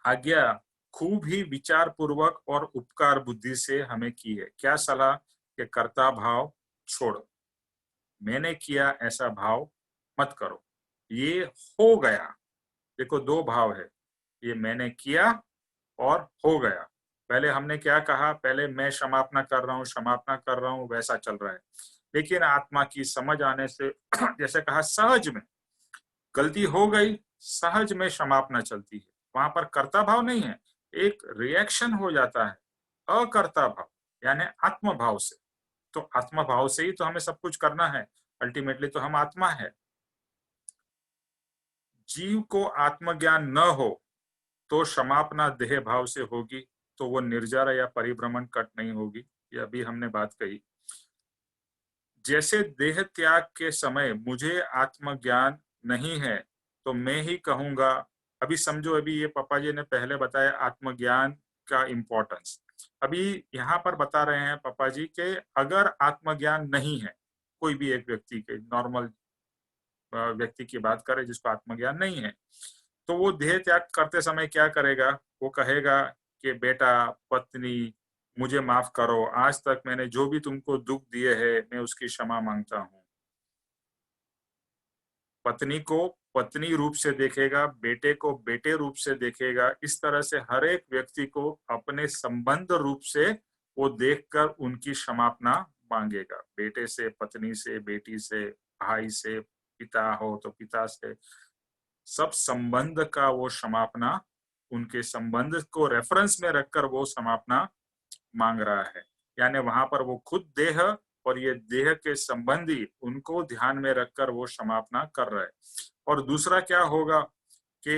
आज्ञा खूब ही विचार पूर्वक और उपकार बुद्धि से हमें की है। क्या सलाह? के कर्ता भाव छोड़ो, मैंने किया ऐसा भाव मत करो। ये हो गया, देखो दो भाव है, ये मैंने किया और हो गया। पहले हमने क्या कहा? पहले मैं क्षमापना कर रहा हूँ, क्षमापना कर रहा हूँ, वैसा चल रहा है। लेकिन आत्मा की समझ आने से जैसे कहा सहज में गलती हो गई, सहज में क्षमापना चलती है। वहां पर कर्ता भाव नहीं है, एक रिएक्शन हो जाता है अकर्ता भाव, यानी आत्म भाव से। तो आत्म भाव से ही तो हमें सब कुछ करना है, अल्टीमेटली तो हम आत्मा है। जीव को आत्मज्ञान न हो तो क्षमापना देह भाव से होगी, तो वो निर्जरा या परिभ्रमण कट नहीं होगी। ये अभी हमने बात कही। जैसे देह त्याग के समय मुझे आत्मज्ञान नहीं है तो मैं ही कहूंगा। अभी समझो, अभी ये पापा जी ने पहले बताया आत्मज्ञान का इम्पोर्टेंस। अभी यहाँ पर बता रहे हैं पापा जी के अगर आत्मज्ञान नहीं है, कोई भी एक व्यक्ति के, नॉर्मल व्यक्ति की बात करें जिसको आत्मज्ञान नहीं है, तो वो देह त्याग करते समय क्या करेगा? वो कहेगा कि बेटा, पत्नी, मुझे माफ करो, आज तक मैंने जो भी तुमको दुख दिए है मैं उसकी क्षमा मांगता हूँ। पत्नी को पत्नी रूप से देखेगा, बेटे को बेटे रूप से देखेगा। इस तरह से हर एक व्यक्ति को अपने संबंध रूप से वो देखकर उनकी क्षमापना मांगेगा। बेटे से, पत्नी से, बेटी से, भाई से, पिता हो तो पिता से, सब संबंध का वो क्षमापना, उनके संबंध को रेफरेंस में रखकर वो क्षमापना मांग रहा है। यानी वहां पर वो खुद देह और ये देह के संबंधी उनको ध्यान में रखकर वो क्षमापना कर रहा है। और दूसरा क्या होगा कि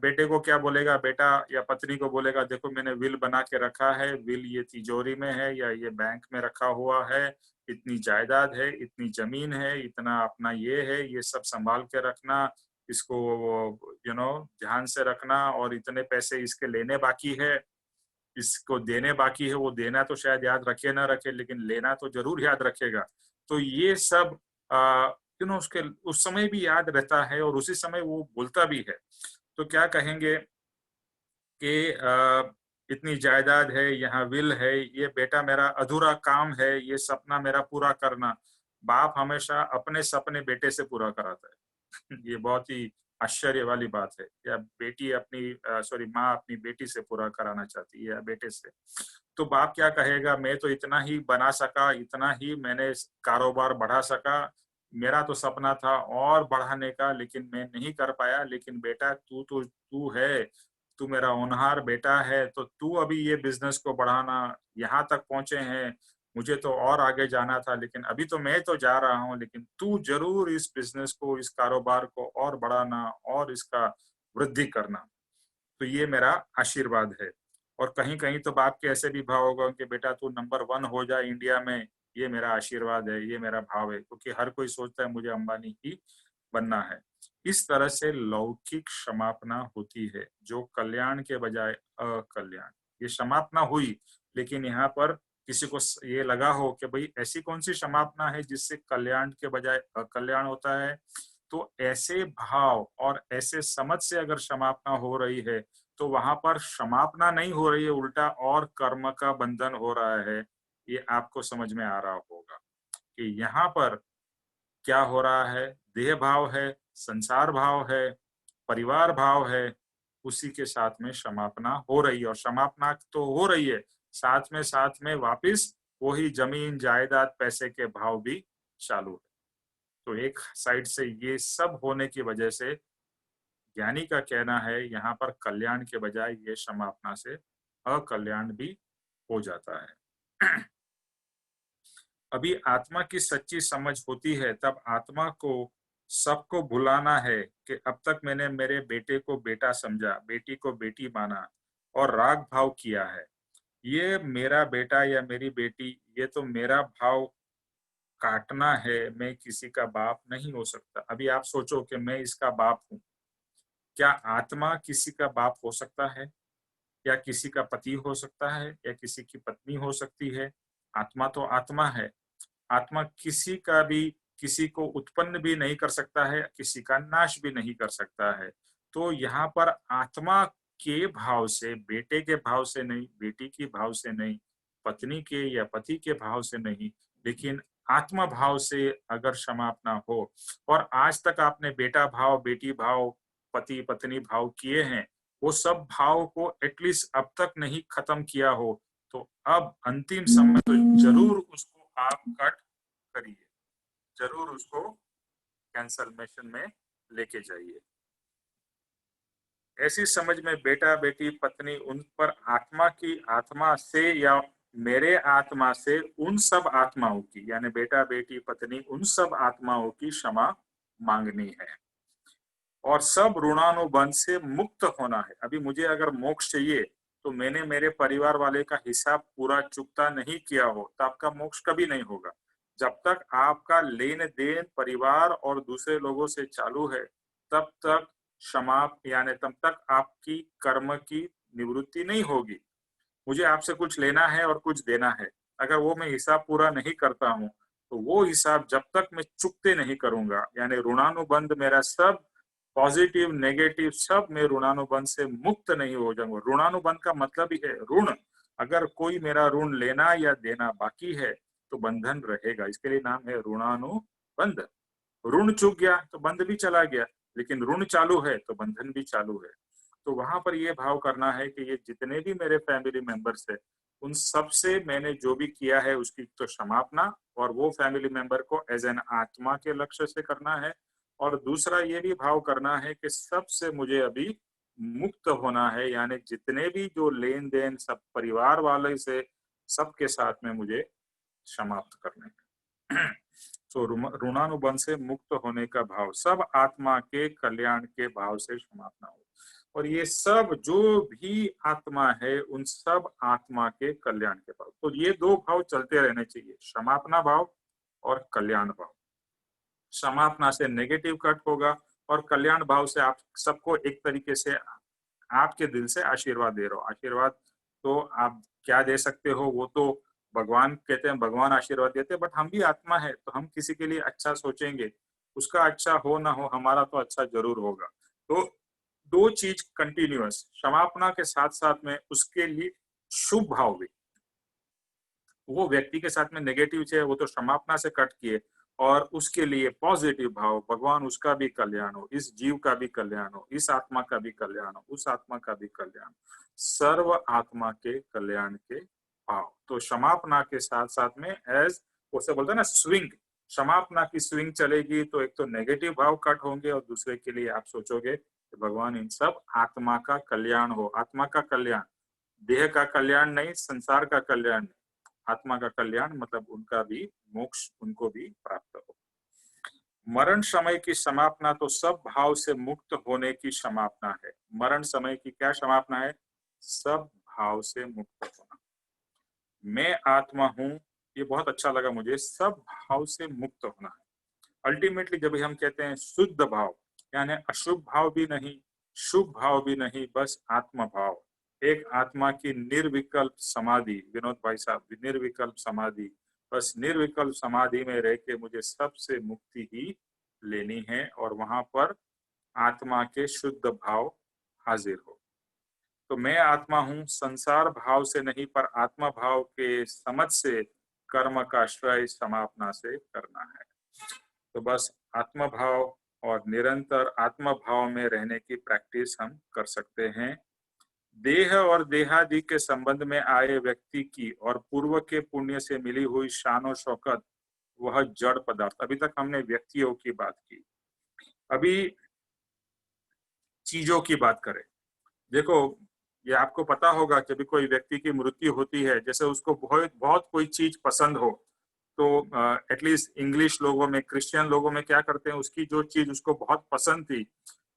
बेटे को क्या बोलेगा? बेटा या पत्नी को बोलेगा, देखो मैंने विल बना के रखा है, विल ये तिजोरी में है या ये बैंक में रखा हुआ है, इतनी जायदाद है, इतनी जमीन है, इतना अपना ये है, ये सब संभाल के रखना, इसको ध्यान से रखना, और इतने पैसे इसके लेने बाकी है, इसको देने बाकी है। वो देना तो शायद याद रखे ना रखे, लेकिन लेना तो जरूर याद रखेगा। तो ये सब उसके उस समय भी याद रहता है और उसी समय वो बोलता भी है। तो क्या कहेंगे कि इतनी जायदाद है, यहाँ विल है, ये बेटा मेरा अधूरा काम है, ये सपना मेरा पूरा करना। बाप हमेशा अपने सपने बेटे से पूरा कराता है। ये बहुत ही आश्चर्य वाली बात है। या बेटी अपनी सॉरी माँ अपनी बेटी से पूरा कराना चाहती है या बेटे से। तो बाप क्या कहेगा? मैं तो इतना ही बना सका, इतना ही मैंने कारोबार बढ़ा सका, मेरा तो सपना था और बढ़ाने का, लेकिन मैं नहीं कर पाया। लेकिन बेटा तू है, तू मेरा होनहार बेटा है, तो तू अभी ये बिजनेस को बढ़ाना, यहाँ तक पहुंचे हैं, मुझे तो और आगे जाना था, लेकिन अभी तो मैं तो जा रहा हूँ, लेकिन तू जरूर इस बिजनेस को, इस कारोबार को और बढ़ाना और इसका वृद्धि करना। तो ये मेरा आशीर्वाद है। और कहीं कहीं तो बाप के ऐसे भी भाव होगा कि बेटा तू नंबर 1 हो जाए इंडिया में, ये मेरा आशीर्वाद है, ये मेरा भाव है, क्योंकि हर कोई सोचता है मुझे अंबानी ही बनना है। इस तरह से लौकिक क्षमापना होती है जो कल्याण के बजाय अकल्याण। ये क्षमापना हुई, लेकिन यहाँ पर किसी को ये लगा हो कि भाई ऐसी कौन सी क्षमापना है जिससे कल्याण के बजाय अकल्याण होता है। तो ऐसे भाव और ऐसे समझ से अगर क्षमापना हो रही है तो वहां पर क्षमापना नहीं हो रही है, उल्टा और कर्म का बंधन हो रहा है। ये आपको समझ में आ रहा होगा कि यहाँ पर क्या हो रहा है। देह भाव है, संसार भाव है, परिवार भाव है, उसी के साथ में क्षमापना हो रही है। और क्षमापना तो हो रही है, साथ में वापिस वही जमीन जायदाद पैसे के भाव भी चालू है। तो एक साइड से ये सब होने की वजह से ज्ञानी का कहना है यहाँ पर कल्याण के बजाय ये क्षमापना से अकल्याण भी हो जाता है। अभी आत्मा की सच्ची समझ होती है तब आत्मा को सबको भुलाना है कि अब तक मैंने मेरे बेटे को बेटा समझा, बेटी को बेटी माना और राग भाव किया है। ये मेरा बेटा या मेरी बेटी, ये तो मेरा भाव काटना है, मैं किसी का बाप नहीं हो सकता। अभी आप सोचो कि मैं इसका बाप हूँ, क्या आत्मा किसी का बाप हो सकता है? या किसी का पति हो सकता है या किसी की पत्नी हो सकती है? आत्मा तो आत्मा है। आत्मा किसी का भी, किसी को उत्पन्न भी नहीं कर सकता है, किसी का नाश भी नहीं कर सकता है। तो यहाँ पर आत्मा के भाव से, बेटे के भाव से नहीं, बेटी के भाव से नहीं, पत्नी के या पति के भाव से नहीं, लेकिन आत्मा भाव से अगर क्षमापना हो, और आज तक आपने बेटा भाव, बेटी भाव, पति पत्नी भाव किए हैं, वो सब भाव को एटलीस्ट अब तक नहीं खत्म किया हो, तो अब अंतिम समय तो जरूर उसको आप कट करिए, जरूर उसको कैंसलमेशन में लेके जाइए। ऐसी समझ में बेटा बेटी पत्नी उन पर आत्मा से या मेरे आत्मा से उन सब आत्माओं की, यानी बेटा बेटी पत्नी उन सब आत्माओं की क्षमा मांगनी है और सब ऋणानुबंध से मुक्त होना है। अभी मुझे अगर मोक्ष चाहिए तो मैंने मेरे परिवार वाले का हिसाब पूरा चुकता नहीं किया हो तो आपका मोक्ष कभी नहीं होगा। जब तक आपका लेन देन परिवार और दूसरे लोगों से चालू है तब तक यानी तब तक आपकी कर्म की निवृत्ति नहीं होगी। मुझे आपसे कुछ लेना है और कुछ देना है, अगर वो मैं हिसाब पूरा नहीं करता हूँ तो वो हिसाब जब तक मैं चुकते नहीं करूंगा, यानी ऋणानुबंध मेरा सब पॉजिटिव नेगेटिव सब में ऋणानुबंध से मुक्त नहीं हो जाऊंगा। ऋणानुबंध का मतलब ही है ऋण, अगर कोई मेरा ऋण लेना या देना बाकी है तो बंधन रहेगा, इसके लिए नाम है ऋणानुबंध। ऋण चूक गया तो बंध भी चला गया, लेकिन ऋण चालू है तो बंधन भी चालू है। तो वहां पर ये भाव करना है कि ये जितने भी मेरे फैमिली मेंबर्स है उन सब से मैंने जो भी किया है उसकी तो क्षमापना, और वो फैमिली मेंबर को एज एन आत्मा के लक्ष्य से करना है। और दूसरा ये भी भाव करना है कि सबसे मुझे अभी मुक्त होना है, यानी जितने भी जो लेन देन सब परिवार वाले से सबके साथ में मुझे समाप्त करने हैं। तो ऋणानुबंध से मुक्त होने का भाव, सब आत्मा के कल्याण के भाव से समापना हो, और ये सब जो भी आत्मा है उन सब आत्मा के कल्याण के भाव। तो ये दो भाव चलते रहने चाहिए, समापना भाव और कल्याण भाव। समापना से नेगेटिव कट होगा और कल्याण भाव से आप सबको एक तरीके से आपके दिल से आशीर्वाद दे रहे हो। आशीर्वाद तो आप क्या दे सकते हो वो तो भगवान कहते हैं, भगवान आशीर्वाद देते हैं, बट हम भी आत्मा है तो हम किसी के लिए अच्छा सोचेंगे, उसका अच्छा हो ना हो हमारा तो अच्छा जरूर होगा। तो दो चीज कंटिन्यूअस, क्षमापना के साथ साथ में उसके लिए शुभ भाव भी, वो व्यक्ति के साथ में नेगेटिव है वो तो क्षमापना से कट किए, और उसके लिए पॉजिटिव भाव, भगवान उसका भी कल्याण हो, इस जीव का भी कल्याण हो, इस आत्मा का भी कल्याण हो, उस आत्मा का भी कल्याण, सर्व आत्मा के कल्याण के भाव। तो क्षमापना के साथ साथ में एज उसे बोलते हैं ना स्विंग, क्षमापना की स्विंग चलेगी तो एक तो नेगेटिव भाव कट होंगे और दूसरे के लिए आप सोचोगे कि भगवान इन सब आत्मा का कल्याण हो। आत्मा का कल्याण, देह का कल्याण नहीं, संसार का कल्याण नहीं, आत्मा का कल्याण मतलब उनका भी मोक्ष उनको भी प्राप्त हो। मरण समय की समापना तो सब भाव से मुक्त होने की समापना है। मरण समय की क्या समापना है? सब भाव से मुक्त होना। मैं आत्मा हूं, ये बहुत अच्छा लगा मुझे, सब भाव से मुक्त होना है। अल्टीमेटली जब हम कहते हैं शुद्ध भाव, यानी अशुभ भाव भी नहीं, शुभ भाव भी नहीं, बस आत्मा भाव, एक आत्मा की निर्विकल्प समाधि। विनोद भाई साहब, निर्विकल्प समाधि, बस निर्विकल्प समाधि में रह के मुझे सबसे मुक्ति ही लेनी है, और वहां पर आत्मा के शुद्ध भाव हाजिर हो। तो मैं आत्मा हूं, संसार भाव से नहीं पर आत्मा भाव के समझ से कर्म का श्रय समापना से करना है। तो बस आत्मा भाव और निरंतर आत्मा भाव में रहने की प्रैक्टिस हम कर सकते हैं। देह और देहादि के संबंध में आए व्यक्ति की और पूर्व के पुण्य से मिली हुई शान और शौकत, वह जड़ पदार्थ। अभी तक हमने व्यक्तियों की बात की, अभी चीजों की बात करें। देखो, ये आपको पता होगा जब कोई व्यक्ति की मृत्यु होती है, जैसे उसको बहुत बहुत कोई चीज पसंद हो, तो एटलीस्ट इंग्लिश लोगों में, क्रिश्चियन लोगों में क्या करते हैं, उसकी जो चीज उसको बहुत पसंद थी,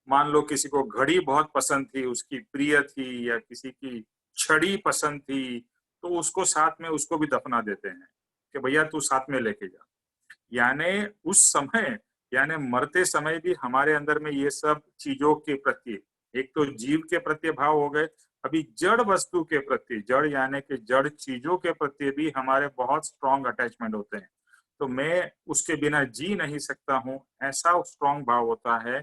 मान लो किसी को घड़ी बहुत पसंद थी, उसकी प्रिय थी, या किसी की छड़ी पसंद थी, तो उसको साथ में उसको भी दफना देते हैं कि भैया तू साथ में लेके जा। यानी उस समय, यानी मरते समय भी हमारे अंदर में ये सब चीजों के प्रति, एक तो जीव के प्रति भाव हो गए, अभी जड़ वस्तु के प्रति, जड़ यानी कि जड़ चीजों के प्रति भी हमारे बहुत स्ट्रॉन्ग अटैचमेंट होते हैं। तो मैं उसके बिना जी नहीं सकता हूँ, ऐसा स्ट्रॉन्ग भाव होता है।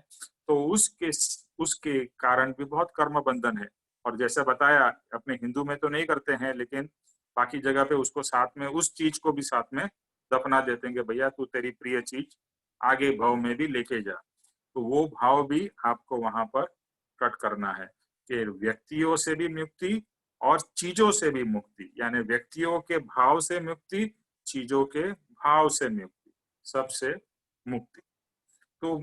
तो उसके कारण भी बहुत कर्म बंधन है। और जैसे बताया अपने हिंदू में तो नहीं करते हैं, लेकिन बाकी जगह पे उसको साथ में, उस चीज को भी साथ में दफना देते हैं कि भैया तू तेरी प्रिय चीज आगे भाव में भी लेके जा। तो वो भाव भी आपको वहां पर कट करना है कि व्यक्तियों से भी मुक्ति और चीजों से भी मुक्ति, यानी व्यक्तियों के भाव से मुक्ति, चीजों के भाव से मुक्ति, सबसे मुक्ति। तो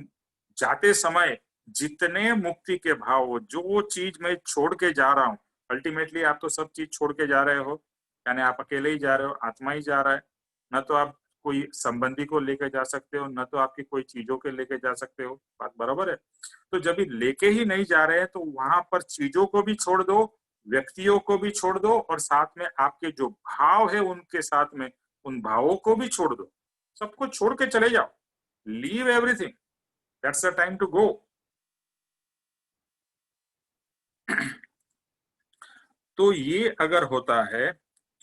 जाते समय जितने मुक्ति के भाव हो, जो चीज मैं छोड़ के जा रहा हूँ, अल्टीमेटली आप तो सब चीज छोड़ के जा रहे हो, यानी आप अकेले ही जा रहे हो, आत्मा ही जा रहा है। न तो आप कोई संबंधी को लेके जा सकते हो, न तो आपकी कोई चीजों के लेके जा सकते हो, बात बराबर है। तो जब ये लेके ही नहीं जा रहे हैं तो वहां पर चीजों को भी छोड़ दो, व्यक्तियों को भी छोड़ दो, और साथ में आपके जो भाव है उनके साथ में उन भावों को भी छोड़ दो। सबको छोड़ के चले जाओ, leave everything, that's the time to go. तो ये अगर होता है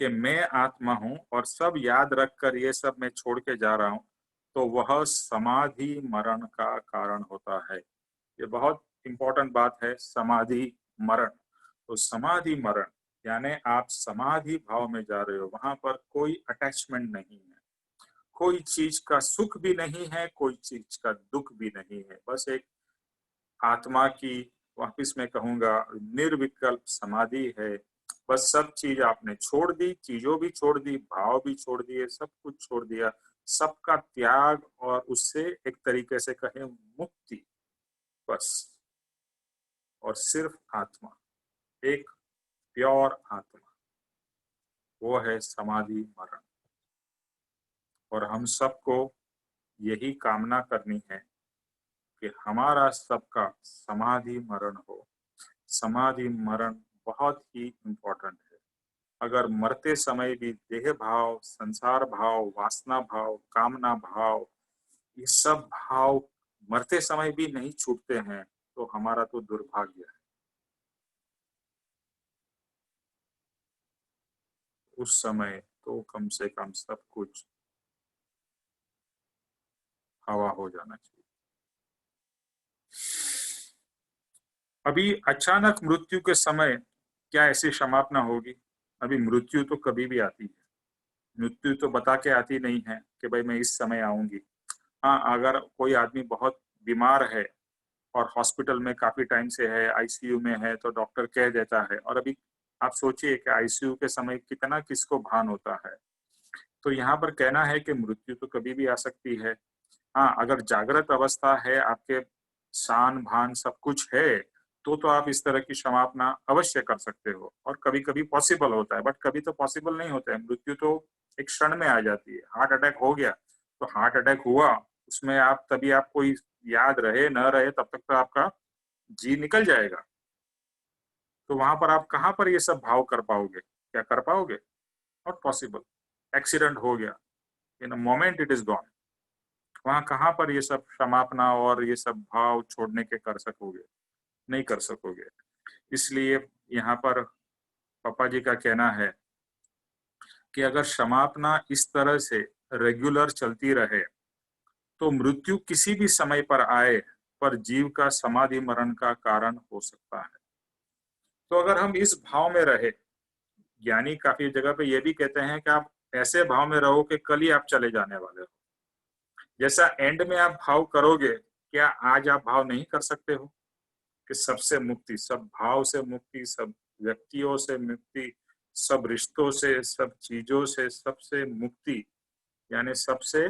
कि मैं आत्मा हूं और सब याद रखकर ये सब मैं छोड़ के जा रहा हूं, तो वह समाधि मरण का कारण होता है। ये बहुत इंपॉर्टेंट बात है, समाधि मरण। तो समाधि मरण यानी आप समाधि भाव में जा रहे हो, वहां पर कोई अटैचमेंट नहीं है, कोई चीज का सुख भी नहीं है, कोई चीज का दुख भी नहीं है, बस एक आत्मा की, वापिस मैं कहूंगा, निर्विकल्प समाधि है। बस सब चीज आपने छोड़ दी, चीजों भी छोड़ दी, भाव भी छोड़ दिए, सब कुछ छोड़ दिया, सबका त्याग, और उससे एक तरीके से कहें मुक्ति, बस। और सिर्फ आत्मा, एक प्योर आत्मा, वो है समाधि मरण। और हम सबको यही कामना करनी है कि हमारा सबका समाधि मरण हो। समाधि मरण बहुत ही इम्पोर्टेंट है। अगर मरते समय भी देह भाव, संसार भाव, वासना भाव, कामना भाव, ये सब भाव मरते समय भी नहीं छूटते हैं, तो हमारा तो दुर्भाग्य है। उस समय तो कम से कम सब कुछ हवा हो जाना चाहिए। अभी अचानक मृत्यु के समय क्या ऐसी क्षमापना होगी? अभी मृत्यु तो कभी भी आती है, मृत्यु तो बता के आती नहीं है कि भाई मैं इस समय आऊंगी। हाँ, अगर कोई आदमी बहुत बीमार है और हॉस्पिटल में काफी टाइम से है, आईसीयू में है, तो डॉक्टर कह देता है। और अभी आप सोचिए कि आईसीयू के समय कितना किसको भान होता है। तो यहाँ पर कहना है कि मृत्यु तो कभी भी आ सकती है। हाँ, अगर जागृत अवस्था है, आपके शान भान सब कुछ है, तो आप इस तरह की क्षमापना अवश्य कर सकते हो, और कभी कभी पॉसिबल होता है, बट कभी तो पॉसिबल नहीं होता है। मृत्यु तो एक क्षण में आ जाती है। हार्ट अटैक हो गया तो हार्ट अटैक हुआ, उसमें आप तभी आपको याद रहे न रहे तब तक तो आपका जी निकल जाएगा। तो वहां पर आप कहाँ पर ये सब भाव कर पाओगे? क्या कर पाओगे? Not possible. एक्सीडेंट हो गया, in a moment it is gone. वहां कहाँ पर ये सब क्षमापना और ये सब भाव छोड़ने के कर सकोगे? नहीं कर सकोगे। इसलिए यहाँ पर पापा जी का कहना है कि अगर क्षमापना इस तरह से रेगुलर चलती रहे, तो मृत्यु किसी भी समय पर आए, पर जीव का समाधि मरण का कारण हो सकता है। तो अगर हम इस भाव में रहे, ज्ञानी काफी जगह पे ये भी कहते हैं कि आप ऐसे भाव में रहो कि कल ही आप चले जाने वाले हो। जैसा एंड में आप भाव करोगे, क्या आज आप भाव नहीं कर सकते हो कि सबसे मुक्ति, सब भाव से मुक्ति, सब व्यक्तियों से मुक्ति, सब रिश्तों से, सब चीजों से, सबसे मुक्ति, यानी सबसे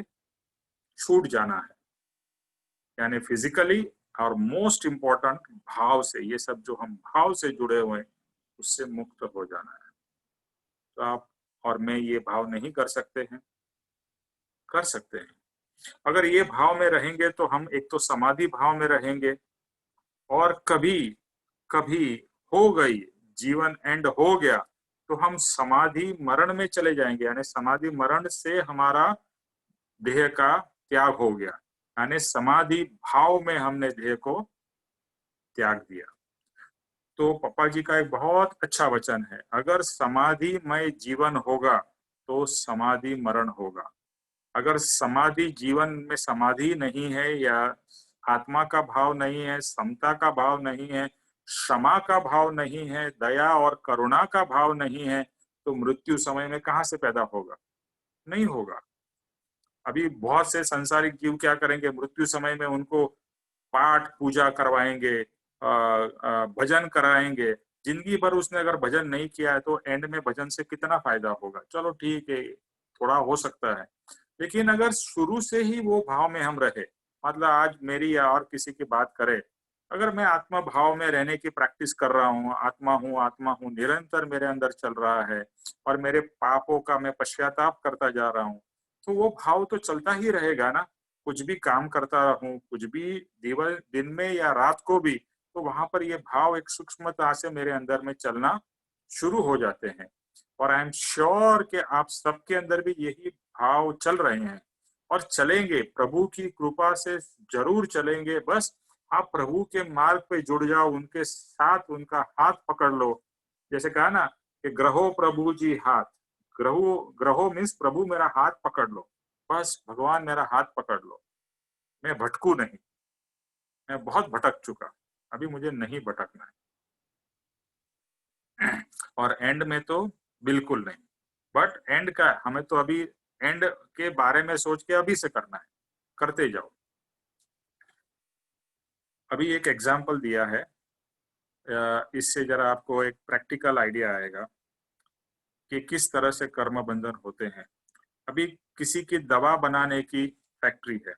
छूट जाना है, यानी फिजिकली, और मोस्ट इम्पोर्टेंट भाव से, ये सब जो हम भाव से जुड़े हुए हैं उससे मुक्त हो जाना है। तो आप और मैं ये भाव नहीं कर सकते हैं? कर सकते हैं। अगर ये भाव में रहेंगे तो हम एक तो समाधि भाव में रहेंगे, और कभी कभी हो गई, जीवन एंड हो गया, तो हम समाधि मरण में चले जाएंगे, यानी समाधि मरण से हमारा देह का त्याग हो गया, यानी समाधि भाव में हमने देह को त्याग दिया। तो पापा जी का एक बहुत अच्छा वचन है, अगर समाधिमय जीवन होगा तो समाधि मरण होगा। अगर समाधि जीवन में समाधि नहीं है, या आत्मा का भाव नहीं है, समता का भाव नहीं है, क्षमा का भाव नहीं है, दया और करुणा का भाव नहीं है, तो मृत्यु समय में कहाँ से पैदा होगा? नहीं होगा। अभी बहुत से संसारिक जीव क्या करेंगे, मृत्यु समय में उनको पाठ पूजा करवाएंगे, भजन कराएंगे। जिंदगी भर उसने अगर भजन नहीं किया है तो एंड में भजन से कितना फायदा होगा? चलो ठीक है, थोड़ा हो सकता है, लेकिन अगर शुरू से ही वो भाव में हम रहे, मतलब आज मेरी या और किसी की बात करें, अगर मैं आत्मा भाव में रहने की प्रैक्टिस कर रहा हूँ, आत्मा हूँ निरंतर मेरे अंदर चल रहा है, और मेरे पापों का मैं पश्चाताप करता जा रहा हूँ, तो वो भाव तो चलता ही रहेगा ना। कुछ भी काम करता रहूं, कुछ भी दिन में या रात को भी, तो वहां पर ये भाव एक सूक्ष्मता से मेरे अंदर में चलना शुरू हो जाते हैं। और आई एम श्योर कि आप सबके अंदर भी यही भाव चल रहे हैं और चलेंगे, प्रभु की कृपा से जरूर चलेंगे। बस आप प्रभु के मार्ग पे जुड़ जाओ, उनके साथ उनका हाथ पकड़ लो। जैसे कहा ना कि ग्रहो प्रभु जी हाथ, ग्रहो ग्रहो मीन्स प्रभु मेरा हाथ पकड़ लो। बस भगवान मेरा हाथ पकड़ लो, मैं भटकू नहीं। मैं बहुत भटक चुका, अभी मुझे नहीं भटकना है। और एंड में तो बिल्कुल नहीं। बट एंड का हमें तो अभी एंड के बारे में सोच के अभी से करना है, करते जाओ। अभी एक एग्जाम्पल दिया है, इससे जरा आपको एक प्रैक्टिकल आइडिया आएगा कि किस तरह से कर्म बंधन होते हैं। अभी किसी की दवा बनाने की फैक्ट्री है,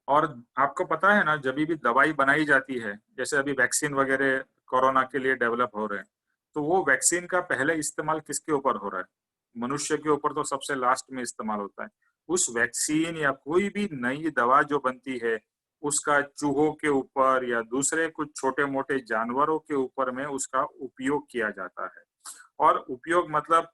और आपको पता है ना, जब भी दवाई बनाई जाती है, जैसे अभी वैक्सीन वगैरह कोरोना के लिए डेवलप हो रहे हैं, तो वो वैक्सीन का पहले इस्तेमाल किसके ऊपर हो रहा है? मनुष्य के ऊपर तो सबसे लास्ट में इस्तेमाल होता है। उस वैक्सीन या कोई भी नई दवा जो बनती है, उसका चूहों के ऊपर या दूसरे कुछ छोटे मोटे जानवरों के ऊपर में उसका उपयोग किया जाता है। और उपयोग मतलब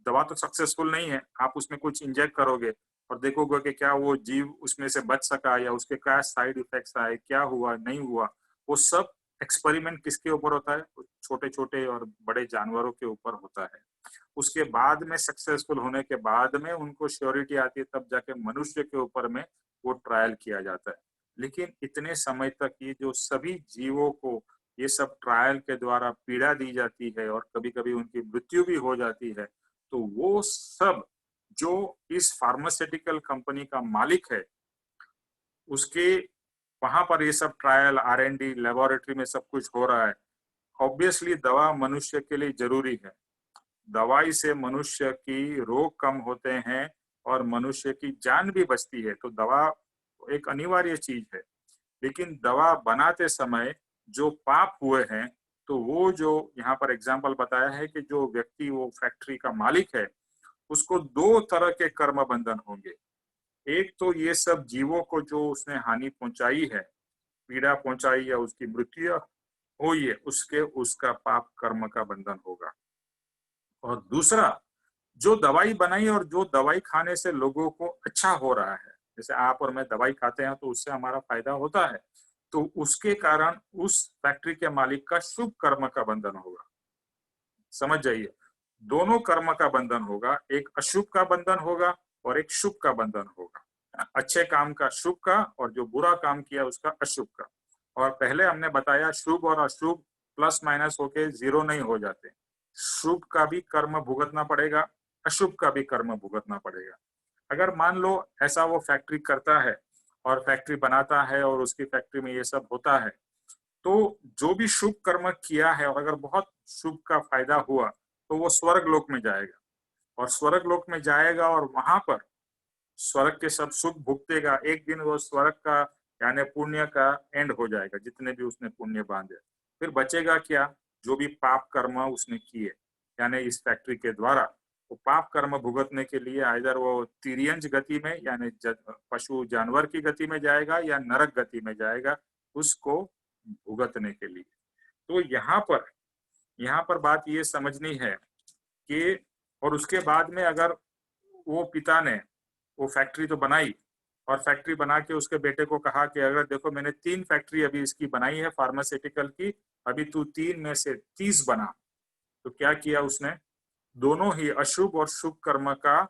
दवा तो सक्सेसफुल नहीं है, आप उसमें कुछ इंजेक्ट करोगे और देखोगे कि क्या वो जीव उसमें से बच सका, या उसके क्या साइड इफेक्ट्स आए, क्या हुआ नहीं हुआ। वो सब एक्सपेरिमेंट किसके ऊपर होता है? छोटे छोटे और बड़े जानवरों के ऊपर होता है। उसके बाद में सक्सेसफुल होने के बाद में उनको श्योरिटी आती है, तब जाके मनुष्य के ऊपर में वो ट्रायल किया जाता है। लेकिन इतने समय तक ये जो सभी जीवों को ये सब ट्रायल के द्वारा पीड़ा दी जाती है और कभी कभी उनकी मृत्यु भी हो जाती है, तो वो सब जो इस फार्मास्यूटिकल कंपनी का मालिक है, उसके वहां पर ये सब ट्रायल R&D लेबोरेटरी में सब कुछ हो रहा है। ऑब्वियसली दवा मनुष्य के लिए जरूरी है, दवाई से मनुष्य की रोग कम होते हैं और मनुष्य की जान भी बचती है, तो दवा एक अनिवार्य चीज है। लेकिन दवा बनाते समय जो पाप हुए हैं, तो वो जो यहाँ पर एग्जाम्पल बताया है कि जो व्यक्ति वो फैक्ट्री का मालिक है, उसको दो तरह के कर्म बंधन होंगे। एक तो ये सब जीवों को जो उसने हानि पहुंचाई है, पीड़ा पहुंचाई या उसकी मृत्यु हुई है, उसके उसका पाप कर्म का बंधन होगा। और दूसरा, जो दवाई बनाई और जो दवाई खाने से लोगों को अच्छा हो रहा है, जैसे आप और मैं दवाई खाते हैं तो उससे हमारा फायदा होता है, तो उसके कारण उस फैक्ट्री के मालिक का शुभ कर्म का बंधन होगा। समझ जाइए, दोनों कर्म का बंधन होगा, एक अशुभ का बंधन होगा और एक शुभ का बंधन होगा। अच्छे काम का शुभ का और जो बुरा काम किया उसका अशुभ का। और पहले हमने बताया शुभ और अशुभ प्लस माइनस होके जीरो नहीं हो जाते, शुभ का भी कर्म भुगतना पड़ेगा, अशुभ का भी कर्म भुगतना पड़ेगा। अगर मान लो ऐसा वो फैक्ट्री करता है और फैक्ट्री बनाता है और उसकी फैक्ट्री में ये सब होता है, तो जो भी शुभ कर्म किया है और अगर बहुत शुभ का फायदा हुआ, तो वो स्वर्ग लोक में जाएगा, और स्वर्ग लोक में जाएगा और वहां पर स्वर्ग के सब सुख भुगतेगा। एक दिन वो स्वर्ग का यानी पुण्य का एंड हो जाएगा, जितने भी उसने पुण्य बांधे। फिर बचेगा क्या? जो भी पाप कर्म उसने किए, यानी इस फैक्ट्री के द्वारा वो पाप कर्म भुगतने के लिए आइदर वो तिर्यंज गति में यानी पशु जानवर की गति में जाएगा या नरक गति में जाएगा उसको भुगतने के लिए। तो यहाँ पर बात ये समझनी है कि, और उसके बाद में अगर वो पिता ने वो फैक्ट्री तो बनाई और फैक्ट्री बना के उसके बेटे को कहा कि अगर देखो मैंने 3 फैक्ट्री अभी इसकी बनाई है फार्मास्यूटिकल की, अभी तू 3 में से 30 बना। तो क्या किया उसने? दोनों ही अशुभ और शुभ कर्म का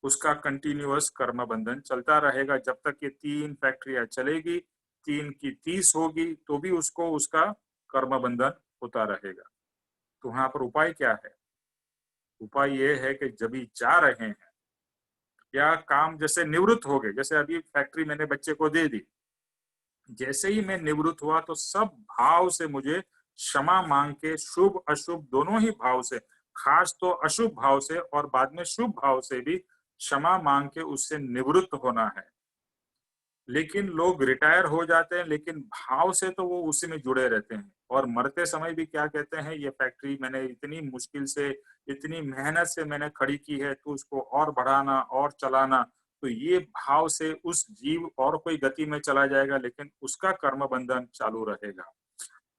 उसका कंटिन्यूअस कर्म बंधन चलता रहेगा जब तक ये 3 फैक्ट्रियां चलेगी। 3 की 30 होगी तो भी उसको उसका कर्म बंधन होता रहेगा। तो वहां पर उपाय क्या है? उपाय ये है कि जब भी जा रहे हैं या काम जैसे निवृत्त हो गए, जैसे अभी फैक्ट्री मैंने बच्चे को दे दी, जैसे ही मैं निवृत्त हुआ तो सब भाव से मुझे क्षमा मांग के, शुभ अशुभ दोनों ही भाव से, खास तो अशुभ भाव से और बाद में शुभ भाव से भी क्षमा मांग के उससे निवृत्त होना है। लेकिन लोग रिटायर हो जाते हैं, लेकिन भाव से तो वो उसी में जुड़े रहते हैं और मरते समय भी क्या कहते हैं, ये फैक्ट्री मैंने इतनी मुश्किल से, इतनी मेहनत से मैंने खड़ी की है, तो उसको और बढ़ाना और चलाना। तो ये भाव से उस जीव और कोई गति में चला जाएगा, लेकिन उसका कर्म बंधन चालू रहेगा।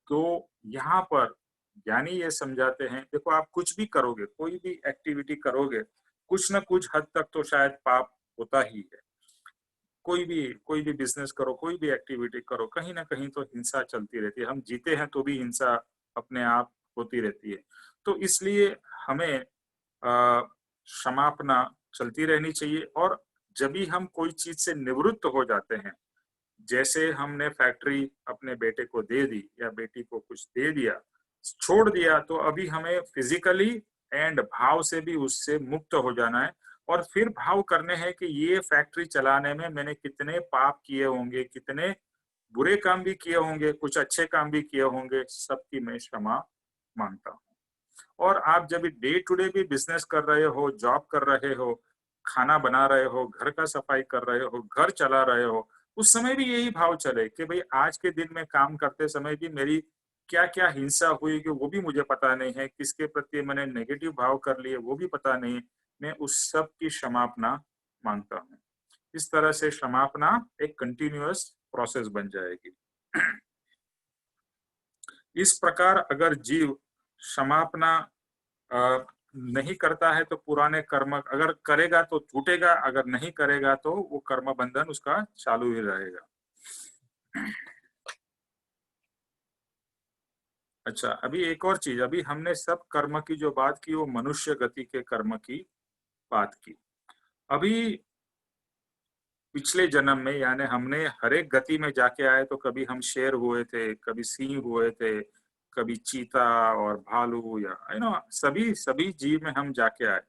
तो यहाँ पर ज्ञानी ये समझाते हैं, देखो आप कुछ भी करोगे, कोई भी एक्टिविटी करोगे, कुछ ना कुछ हद तक तो शायद पाप होता ही है। कोई भी बिजनेस करो, कोई भी एक्टिविटी करो, कहीं ना कहीं तो हिंसा चलती रहती है। हम जीते हैं तो भी हिंसा अपने आप होती रहती है। तो इसलिए हमें क्षमापना चलती रहनी चाहिए। और जब भी हम कोई चीज से निवृत्त हो जाते हैं, जैसे हमने फैक्ट्री अपने बेटे को दे दी या बेटी को कुछ दे दिया, छोड़ दिया, तो अभी हमें फिजिकली एंड भाव से भी उससे मुक्त हो जाना है। और फिर भाव करने हैं कि ये फैक्ट्री चलाने में मैंने कितने पाप किए होंगे, कितने बुरे काम भी किए होंगे, कुछ अच्छे काम भी किए होंगे, सबकी मैं क्षमा मांगता हूँ। और आप जब डे टू डे भी बिजनेस कर रहे हो, जॉब कर रहे हो, खाना बना रहे हो, घर का सफाई कर रहे हो, घर चला रहे हो, उस समय भी यही भाव चले कि भाई आज के दिन में काम करते समय भी मेरी क्या क्या हिंसा हुई कि वो भी मुझे पता नहीं है, किसके प्रति मैंने नेगेटिव भाव कर लिए वो भी पता नहीं है। मैं उस सब की क्षमापना मांगता हूँ। इस तरह से क्षमापना एक कंटिन्यूअस प्रोसेस बन जाएगी। इस प्रकार अगर जीव क्षमापना नहीं करता है तो पुराने कर्म, अगर करेगा तो छूटेगा, अगर नहीं करेगा तो वो कर्म बंधन उसका चालू ही रहेगा। अच्छा, अभी एक और चीज, अभी हमने सब कर्म की जो बात की वो मनुष्य गति के कर्म की बात की। अभी पिछले जन्म में यानी हमने हर एक गति में जाके आए, तो कभी हम शेर हुए थे, कभी सिंह हुए थे, कभी चीता और भालू, या सभी सभी जीव में हम जाके आए।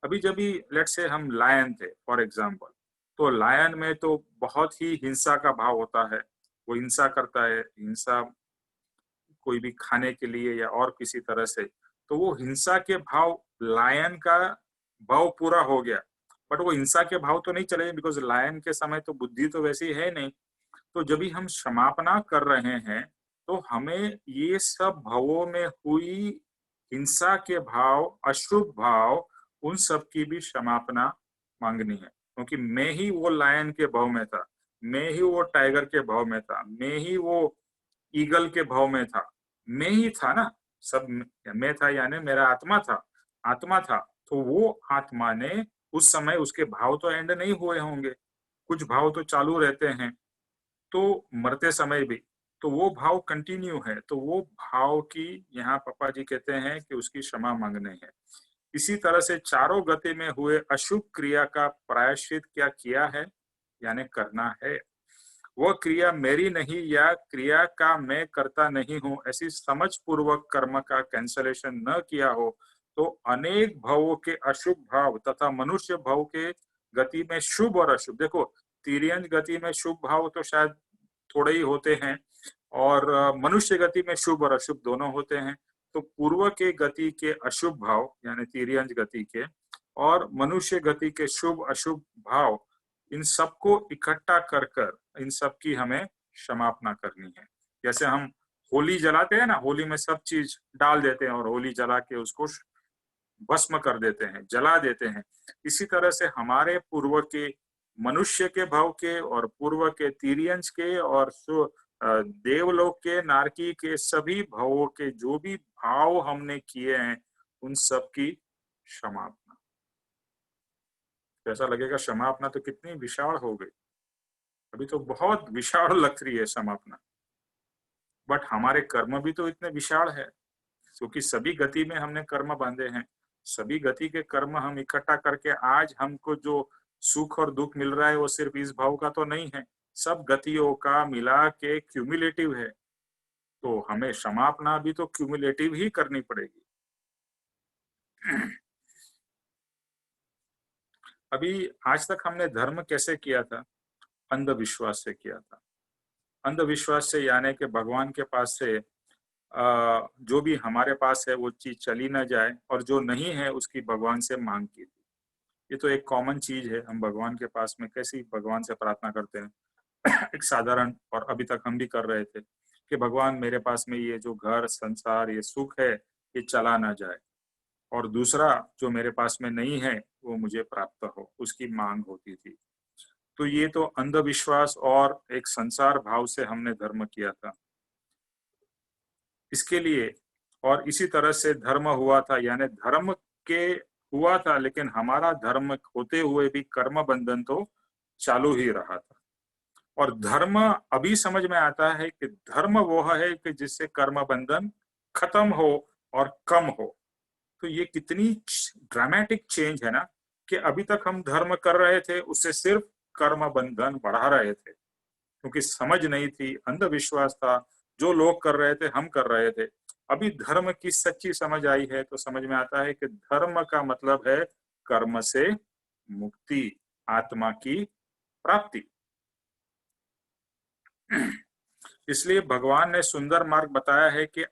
अभी जब भी लेट्स से हम लायन थे फॉर एग्जांपल, तो लायन में तो बहुत ही हिंसा का भाव होता है, वो हिंसा करता है, हिंसा कोई भी खाने के लिए या और किसी तरह से। तो वो हिंसा के भाव, लायन का भाव पूरा हो गया, बट वो हिंसा के भाव तो नहीं चले, बिकॉज लायन के समय तो बुद्धि तो वैसी है नहीं। तो जब भी हम क्षमापना कर रहे हैं तो हमें ये सब भावों में हुई हिंसा के भाव, अशुभ भाव, उन सब की भी क्षमापना मांगनी है। क्योंकि मैं ही वो लायन के भाव में था, मैं ही वो टाइगर के भाव में था, मैं ही वो ईगल के भाव में था, मैं ही था ना। सब मैं था यानी मेरा आत्मा था, आत्मा था। तो वो आत्मा ने उस समय, उसके भाव तो एंड नहीं हुए होंगे, कुछ भाव तो चालू रहते हैं, तो मरते समय भी तो वो भाव कंटिन्यू है। तो वो भाव की यहाँ पापा जी कहते हैं कि उसकी क्षमा मांगने है। इसी तरह से चारों गति में हुए अशुभ क्रिया का प्रायश्चित क्या किया है, यानी करना है। वह क्रिया मेरी नहीं या क्रिया का मैं करता नहीं हूं, ऐसी समझ पूर्वक कर्म का कैंसलेशन न किया हो, तो अनेक भावों के अशुभ भाव तथा मनुष्य भाव के गति में शुभ और अशुभ, देखो तिर्यंज गति में शुभ भाव तो शायद थोड़े ही होते हैं, और मनुष्य गति में शुभ और अशुभ दोनों होते हैं। तो पूर्व के गति के अशुभ भाव यानी तिर्यंज गति के, और मनुष्य गति के शुभ अशुभ भाव, इन सबको इकट्ठा कर कर इन सब की हमें क्षमापना करनी है। जैसे हम होली जलाते हैं ना, होली में सब चीज डाल देते हैं और होली जला के उसको भस्म कर देते हैं, जला देते हैं। इसी तरह से हमारे पूर्व के मनुष्य के भाव के और पूर्व के तिर्यंज के और देवलोक के, नारकी के, सभी भावों के जो भी भाव हमने किए हैं, उन सब की क्षमापना। ऐसा लगेगा क्षमापना तो कितनी विशाल हो गई, अभी तो बहुत विशाल लग रही है क्षमापना, बट हमारे कर्म भी तो इतने विशाल है, क्योंकि सभी गति में हमने कर्म बांधे हैं। सभी गति के कर्म हम इकट्ठा करके आज हमको जो सुख और दुख मिल रहा है वो सिर्फ इस भाव का तो नहीं है, सब गतियों का मिला के क्यूमुलेटिव है, तो हमें क्षमापना भी तो क्यूमुलेटिव ही करनी पड़ेगी। अभी आज तक हमने धर्म कैसे किया था? अंधविश्वास से किया था। अंधविश्वास से यानी कि भगवान के पास से जो भी हमारे पास है वो चीज चली ना जाए, और जो नहीं है उसकी भगवान से मांग की थी। ये तो एक कॉमन चीज है। हम भगवान के पास में कैसी भगवान से प्रार्थना करते हैं। एक साधारण, और अभी तक हम भी कर रहे थे कि भगवान मेरे पास में ये जो घर संसार ये सुख है ये चला ना जाए, और दूसरा जो मेरे पास में नहीं है वो मुझे प्राप्त हो, उसकी मांग होती थी। तो ये तो अंधविश्वास और एक संसार भाव से हमने धर्म किया था। इसके लिए और इसी तरह से धर्म हुआ था, यानी धर्म के हुआ था, लेकिन हमारा धर्म होते हुए भी कर्म बंधन तो चालू ही रहा था। और धर्म अभी समझ में आता है कि धर्म वो है कि जिससे कर्म बंधन खत्म हो और कम हो। तो ये कितनी ड्रामेटिक चेंज है ना, कि अभी तक हम धर्म कर रहे थे, उससे सिर्फ कर्म बंधन बढ़ा रहे थे, क्योंकि समझ नहीं थी, अंधविश्वास था, जो लोग कर रहे थे हम कर रहे थे। अभी धर्म की सच्ची समझ आई है तो समझ में आता है कि धर्म का मतलब है कर्म से मुक्ति, आत्मा की प्राप्ति। इसलिए भगवान ने सुंदर मार्ग बताया है कि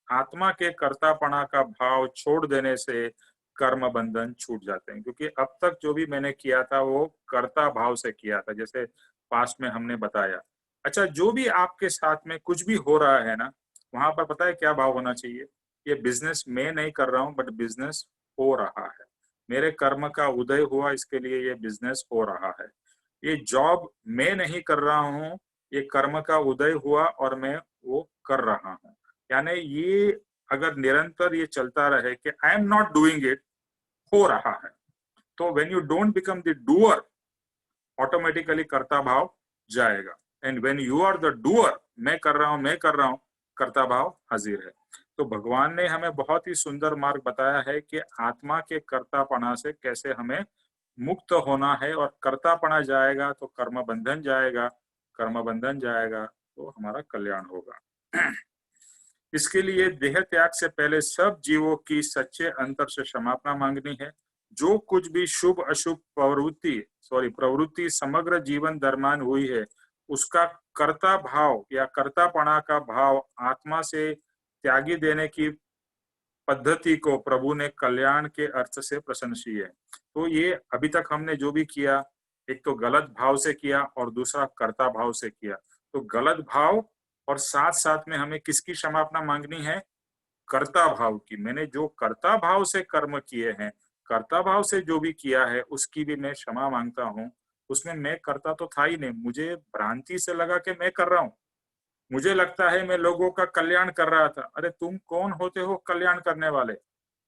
आत्मा के कर्तापना का भाव छोड़ देने से कर्म बंधन छूट जाते हैं, क्योंकि अब तक जो भी मैंने किया था वो कर्ता भाव से किया था, जैसे पास्ट में हमने बताया। अच्छा, जो भी आपके साथ में कुछ भी हो रहा है ना, वहां पर पता है क्या भाव होना चाहिए? ये बिजनेस मैं नहीं कर रहा हूँ, बट बिजनेस हो रहा है। मेरे कर्म का उदय हुआ, इसके लिए ये बिजनेस हो रहा है। ये जॉब मैं नहीं कर रहा हूँ, ये कर्म का उदय हुआ और मैं वो कर रहा हूँ। यानी ये अगर निरंतर ये चलता रहे कि I am not doing it, हो रहा है, तो when you don't become the doer, automatically कर्ता भाव जाएगा। And when you are the doer, मैं कर रहा हूं मैं कर रहा हूं, कर्ता भाव हाजिर है। तो भगवान ने हमें बहुत ही सुंदर मार्ग बताया है कि आत्मा के कर्तापना से कैसे हमें मुक्त होना है, और कर्तापना जाएगा तो कर्म बंधन जाएगा, कर्म बंधन जाएगा तो हमारा कल्याण होगा। इसके लिए देह त्याग से पहले सब जीवों की सच्चे अंतर से क्षमापना मांगनी है। जो कुछ भी शुभ अशुभ प्रवृत्ति समग्र जीवन दरम्यान हुई है, उसका कर्ता भाव या कर्तापना का भाव आत्मा से त्यागी देने की पद्धति को प्रभु ने कल्याण के अर्थ से प्रशंसीय है। तो ये अभी तक हमने जो भी किया, एक तो गलत भाव से किया और दूसरा कर्ता भाव से किया। तो गलत भाव और साथ साथ में हमें किसकी क्षमापना मांगनी है? कर्ता भाव की। मैंने जो कर्ता भाव से कर्म किए हैं, कर्ता भाव से जो भी किया है, उसकी भी मैं क्षमा मांगता हूँ। उसमें मैं करता तो था ही नहीं, मुझे भ्रांति से लगा कि मैं कर रहा हूँ। मुझे लगता है मैं लोगों का कल्याण कर रहा था। अरे तुम कौन होते हो कल्याण करने वाले?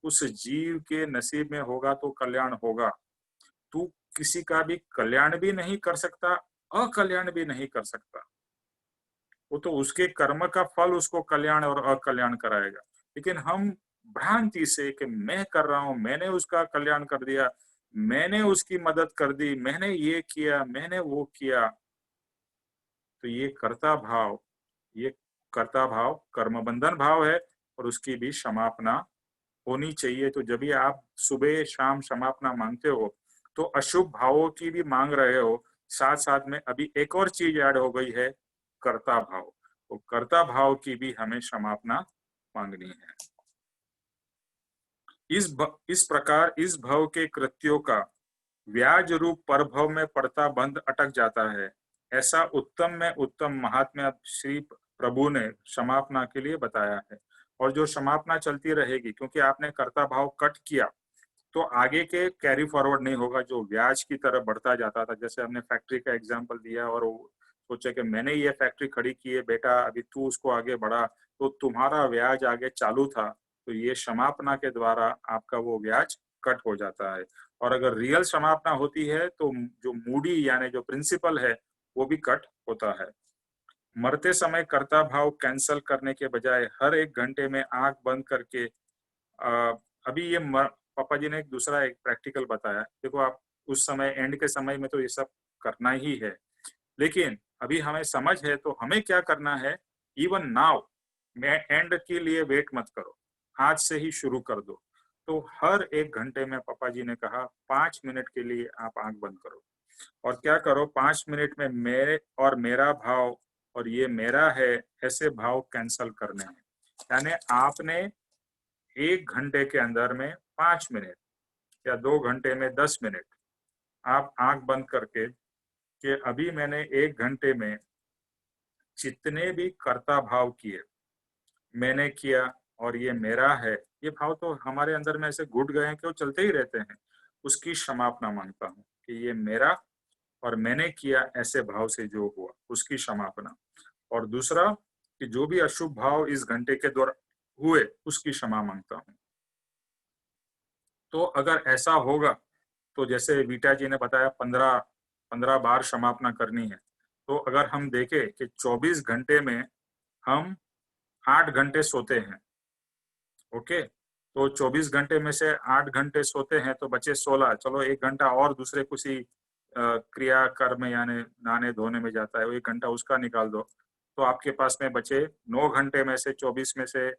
उस जीव के नसीब में होगा तो कल्याण होगा। तू किसी का भी कल्याण भी नहीं कर सकता, अकल्याण भी नहीं कर सकता। वो तो उसके कर्म का फल उसको कल्याण और अकल्याण कराएगा। लेकिन हम भ्रांति से कि मैं कर रहा हूं, मैंने उसका कल्याण कर दिया, मैंने उसकी मदद कर दी, मैंने ये किया, मैंने वो किया, तो ये कर्ता भाव कर्म बंधन भाव है, और उसकी भी क्षमापना होनी चाहिए। तो जब भी आप सुबह शाम क्षमापना मांगते हो, तो अशुभ भावों की भी मांग रहे हो, साथ साथ में अभी एक और चीज ऐड हो गई है, कर्ता भाव। तो कर्ता भाव की भी हमें क्षमापना मांगनी है। इस प्रकार इस भव के कृत्यों का व्याज रूप परभव में पड़ता बंध अटक जाता है। ऐसा उत्तम में उत्तम महात्म्य श्री प्रभु ने क्षमापना के लिए बताया है। और जो क्षमापना चलती रहेगी, क्योंकि आपने कर्ता भाव कट किया, तो आगे के कैरी फॉरवर्ड नहीं होगा, जो ब्याज की तरफ बढ़ता जाता था। जैसे हमने फैक्ट्री का एग्जांपल दिया और वो सोचे कि मैंने ये फैक्ट्री खड़ी की है बेटा, अभी तू उसको आगे बढ़ा, तो तुम्हारा ब्याज आगे चालू था। तो ये क्षमापना के द्वारा आपका वो ब्याज कट हो जाता है। और अगर रियल क्षमापना होती है तो जो मूडी यानी जो प्रिंसिपल है वो भी कट होता है। मरते समय कर्ता भाव कैंसल करने के बजाय हर एक घंटे में आंख बंद करके अभी ये पापा जी ने एक दूसरा एक प्रैक्टिकल बताया। देखो आप उस समय एंड के समय में तो ये सब करना ही है, लेकिन अभी हमें समझ है तो हमें क्या करना है, इवन नाउ, मैं एंड के लिए वेट मत करो, आज से ही शुरू कर दो। तो हर 1 घंटे में पापा जी ने कहा 5 मिनट के लिए आप आंख बंद करो और क्या करो, 5 मिनट में मेरे और मेरा भाव और ये मेरा है ऐसे भाव कैंसल करने हैं। यानी आपने 1 घंटे के अंदर में 5 मिनट या 2 घंटे में 10 मिनट आप आंख बंद करके कि अभी मैंने 1 घंटे में जितने भी कर्ता भाव किए मैंने किया और ये मेरा है, ये भाव तो हमारे अंदर में ऐसे घुट गए हैं कि वो चलते ही रहते हैं, उसकी क्षमापना मांगता हूँ कि ये मेरा और मैंने किया ऐसे भाव से जो हुआ उसकी क्षमापना। और दूसरा कि जो भी अशुभ भाव इस घंटे के दौरान हुए उसकी क्षमा मांगता हूँ। तो अगर ऐसा होगा तो जैसे वीटा जी ने बताया 15 बार क्षमापना करनी है, तो अगर हम देखें कि 24 घंटे में हम 8 घंटे सोते हैं, ओके, तो 24 घंटे में से 8 घंटे सोते हैं तो बचे 16, चलो 1 घंटा और दूसरे किसी क्रिया कर्म यानी नहाने धोने में जाता है, वो 1 घंटा उसका निकाल दो, तो आपके पास में बचे 9 घंटे में से 24 में से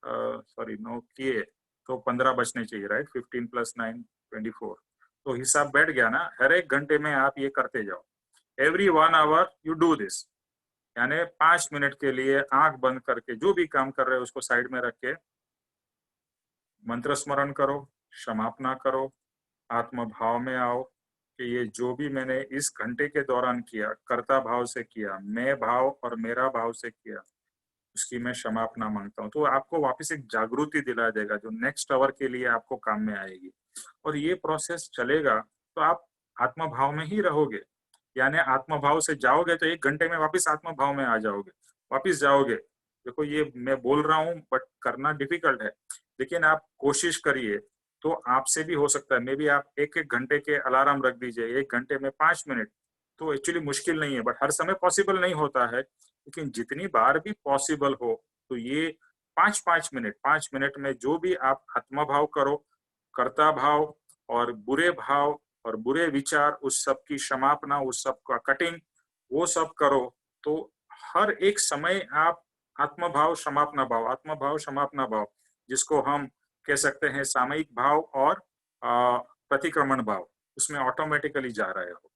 सॉरी 9 किए तो 15 बचने चाहिए, राइट, 15 + 9 24। तो हिसाब बैठ गया ना, हर 1 घंटे में आप ये करते जाओ, every 1 hour you do this, यानी 5 मिनट के लिए आंख बंद करके जो भी काम कर रहे हो उसको साइड में रख के मंत्र स्मरण करो, क्षमापना करो, आत्म भाव में आओ कि ये जो भी मैंने इस घंटे के दौरान किया, कर्ता भाव से किया, मैं भाव और मेरा भाव से किया, उसकी मैं क्षमापना मांगता हूँ। तो आपको वापस एक जागृति दिला देगा जो नेक्स्ट आवर के लिए आपको काम में आएगी। और ये प्रोसेस चलेगा तो आप आत्म भाव में ही रहोगे, यानी आत्म भाव से जाओगे तो 1 घंटे में वापस आत्म भाव में आ जाओगे, वापस जाओगे। देखो ये मैं बोल रहा हूँ बट करना डिफिकल्ट है, लेकिन आप कोशिश करिए तो आपसे भी हो सकता है। मे बी आप 1-1 घंटे के अलार्म रख दीजिए, 1 घंटे में 5 मिनट, तो एक्चुअली मुश्किल नहीं है, बट हर समय पॉसिबल नहीं होता है, लेकिन जितनी बार भी पॉसिबल हो तो ये 5-5 मिनट, 5 मिनट में जो भी आप आत्मा भाव करो, कर्ता भाव और बुरे भाव और बुरे विचार, उस सब की क्षमापना, उस सब का कटिंग, वो सब करो। तो हर एक समय आप आत्मभाव क्षमापना भाव, आत्मभाव क्षमापना भाव, जिसको हम कह सकते हैं सामयिक भाव और प्रतिक्रमण भाव, उसमें ऑटोमेटिकली जा रहे हो।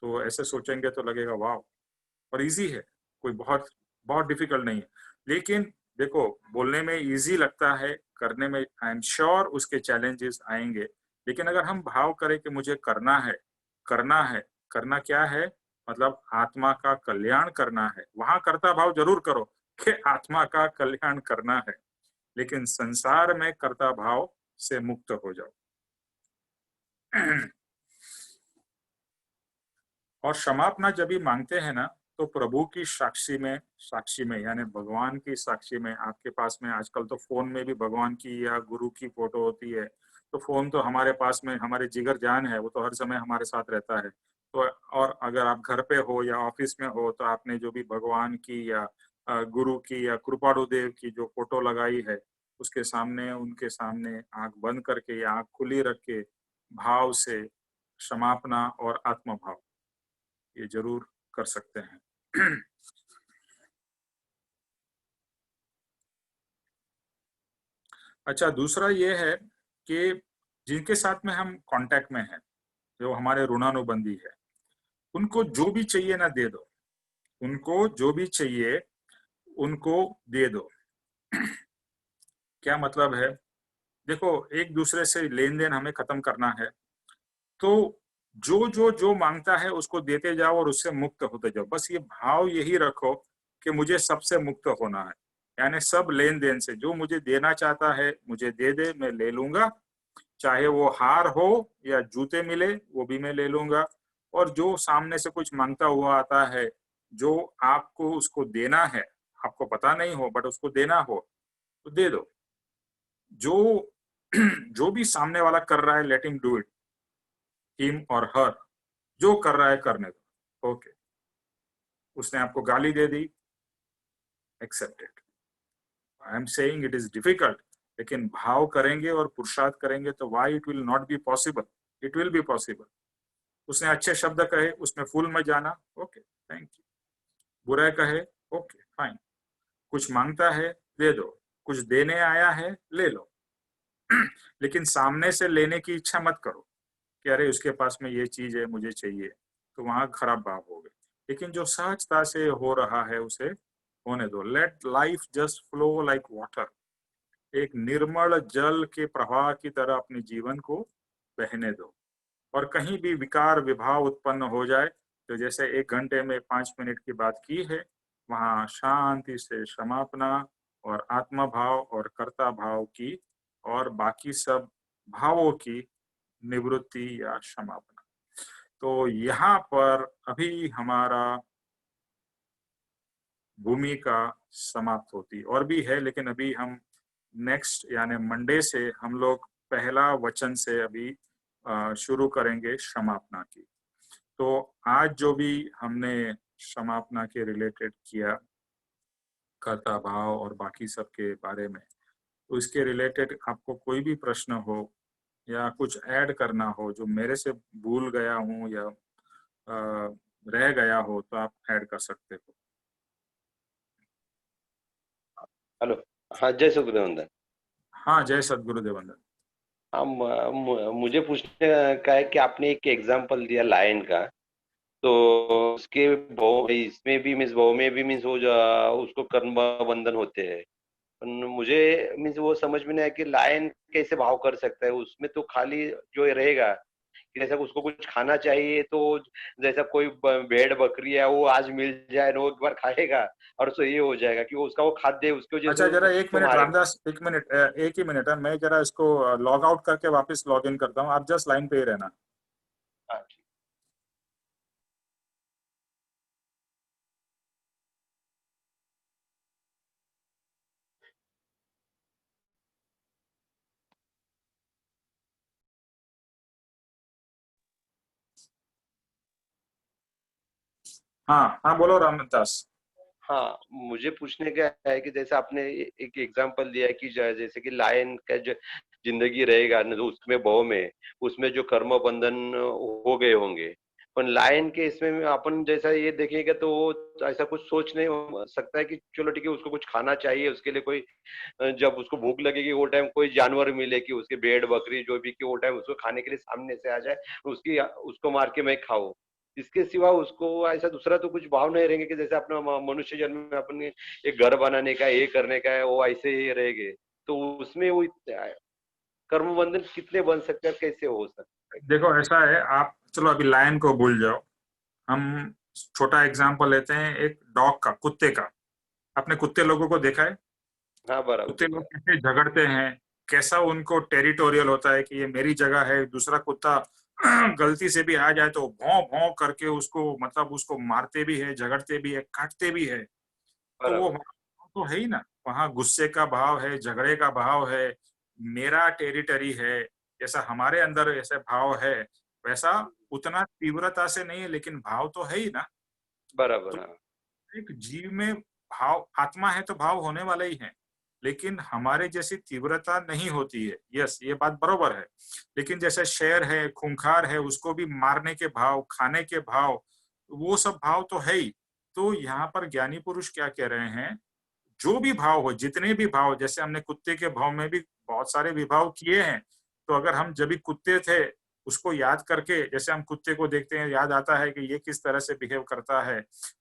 तो ऐसे सोचेंगे तो लगेगा वाह, और इजी है, कोई बहुत बहुत डिफिकल्ट नहीं है। लेकिन देखो बोलने में इजी लगता है, करने में आई एम श्योर उसके चैलेंजेस आएंगे। लेकिन अगर हम भाव करें कि मुझे करना है, करना है, करना क्या है, मतलब आत्मा का कल्याण करना है, वहां कर्ता भाव जरूर करो कि आत्मा का कल्याण करना है, लेकिन संसार में कर्ता भाव से मुक्त हो जाओ। और क्षमापना जब भी मांगते हैं ना, तो प्रभु की साक्षी में यानी भगवान की साक्षी में, आपके पास में आजकल तो फोन में भी भगवान की या गुरु की फोटो होती है, तो फोन तो हमारे पास में हमारे जिगर जान है, वो तो हर समय हमारे साथ रहता है। तो और अगर आप घर पे हो या ऑफिस में हो तो आपने जो भी भगवान की या गुरु की या कृपाणु देव की जो फोटो लगाई है, उसके सामने, उनके सामने आंख बंद करके या आंख खुली रख के भाव से क्षमापना और आत्म भाव ये जरूर कर सकते हैं। अच्छा, दूसरा ये है कि जिनके साथ में हम कांटेक्ट में हैं, जो हमारे ऋणानुबंधी है, उनको जो भी चाहिए ना दे दो, उनको जो भी चाहिए उनको दे दो। क्या मतलब है, देखो एक दूसरे से लेन देन हमें खत्म करना है, तो जो जो जो मांगता है उसको देते जाओ और उससे मुक्त होते जाओ। बस ये भाव यही रखो कि मुझे सबसे मुक्त होना है, यानी सब लेन देन से जो मुझे देना चाहता है मुझे दे दे, मैं ले लूंगा, चाहे वो हार हो या जूते मिले वो भी मैं ले लूंगा। और जो सामने से कुछ मांगता हुआ आता है, जो आपको उसको देना है, आपको पता नहीं हो बट उसको देना हो तो दे दो। जो जो भी सामने वाला कर रहा है, let him do it, him और हर, जो कर रहा है करने दो, ओके। उसने आपको गाली दे दी, accept it. I am saying it is difficult, लेकिन भाव करेंगे और पुरुषार्थ करेंगे तो why it will not be possible, it will be possible. उसने अच्छे शब्द कहे, उसमें फूल में जाना, ओके थैंक यू। बुरा कहे, ओके फाइन। कुछ मांगता है, दे दो। कुछ देने आया है, ले लो। लेकिन सामने से लेने की इच्छा मत करो कि अरे उसके पास में ये चीज है, मुझे चाहिए, तो वहां खराब भाव हो गए। लेकिन जो सहजता से हो रहा है उसे होने दो। Late life just flow like water. एक निर्मल जल के प्रवाह की तरह अपने जीवन को बहने दो। और कहीं भी विकार विभाव उत्पन्न हो जाए, तो जैसे 1 घंटे में 5 मिनट की बात की है, वहां शांति से क्षमापना और आत्मा भाव और कर्ता भाव की और बाकी सब भावों की निवृत्ति या क्षमापना। तो यहाँ पर अभी हमारा भूमिका समाप्त होती और भी है, लेकिन अभी हम नेक्स्ट यानी मंडे से हम लोग पहला वचन से अभी शुरू करेंगे समापना की। तो आज जो भी हमने समापना के रिलेटेड किया, कर्ता भाव और बाकी सब के बारे में, तो इसके रिलेटेड आपको कोई भी प्रश्न हो या कुछ ऐड करना हो जो मेरे से भूल गया हूँ या रह गया हो, तो आप ऐड कर सकते हो। हेलो, हाँ जय सद्गुरुदेव। हाँ जय सद्गुरुदेव। हाँ, मुझे पूछने का है कि आपने एक एग्जांपल दिया लायन का, तो उसके इसमें भी मीन्स बहु में भी मीन्स वो उसको कर्म बंधन होते हैं। मुझे मीन्स वो समझ में नहीं आया कि लायन कैसे भाव कर सकता है। उसमें तो खाली जो रहेगा कि जैसा उसको कुछ खाना चाहिए, तो जैसा कोई भेड़ बकरी है वो आज मिल जाए वो एक बार खाएगा और उसको ये हो जाएगा कि वो उसका वो खाद्य उसकी वजह से अच्छा जरा एक उसको मिनट मारेगा। रामदास, एक ही मिनट है, मैं जरा इसको लॉग आउट करके वापस लॉग इन करता हूँ, आप जस्ट लाइन पे ही रहना। हाँ, हाँ हाँ बोलो रामदास। हाँ, मुझे पूछने का है कि जैसे आपने एक एग्जांपल दिया है कि जैसे कि लायन का जो जिंदगी रहेगा न, तो उसमें बहु में उसमें जो कर्म बंधन हो गए होंगे, पर लायन के इसमें अपन जैसा ये देखेगा तो वो ऐसा कुछ सोच नहीं हो सकता है कि चलो ठीक है उसको कुछ खाना चाहिए, उसके लिए कोई जब उसको भूख लगेगी वो टाइम कोई जानवर मिले कि उसके भेड़ बकरी जो भी कि वो टाइम उसको खाने के लिए सामने से आ जाए, उसकी उसको मार के मैं खाऊं। इसके सिवा उसको ऐसा दूसरा तो कुछ भाव नहीं रहेंगे कि जैसे अपना मनुष्य जन्म में अपन एक घर बनाने का ये करने का है, वो ऐसे ही रहेंगे। तो उसमें वो कर्म बंधन कितने बन सकते हैं, कैसे हो सकता है? देखो ऐसा है, आप चलो अभी लायन को भूल जाओ, हम छोटा एग्जांपल लेते हैं एक डॉग का, कुत्ते का। आपने कुत्ते लोगों को देखा है? हाँ, बराबर कुत्ते देखा लोग है। कैसे झगड़ते हैं, कैसा उनको टेरिटोरियल होता है कि ये मेरी जगह है। दूसरा कुत्ता गलती से भी आ जाए तो भौं भौं करके उसको मतलब उसको मारते भी है, झगड़ते भी है, काटते भी है। तो वो बराबर। तो है ही ना, वहां गुस्से का भाव है, झगड़े का भाव है, मेरा टेरिटरी है। जैसा हमारे अंदर ऐसे भाव है, वैसा उतना तीव्रता से नहीं है, लेकिन भाव तो है ही ना। तो बराबर, हाँ। एक जीव में भाव, आत्मा है तो भाव होने वाले ही हैं, लेकिन हमारे जैसी तीव्रता नहीं होती है। यस, ये बात बरोबर है। लेकिन जैसे शेर है, खूंखार है, उसको भी मारने के भाव, खाने के भाव, वो सब भाव तो है ही। तो यहाँ पर ज्ञानी पुरुष क्या कह रहे हैं, जो भी भाव हो, जितने भी भाव, जैसे हमने कुत्ते के भाव में भी बहुत सारे विभाव किए हैं। तो अगर हम जब भी कुत्ते थे उसको याद करके, जैसे हम कुत्ते को देखते हैं, याद आता है कि ये किस तरह से बिहेव करता है,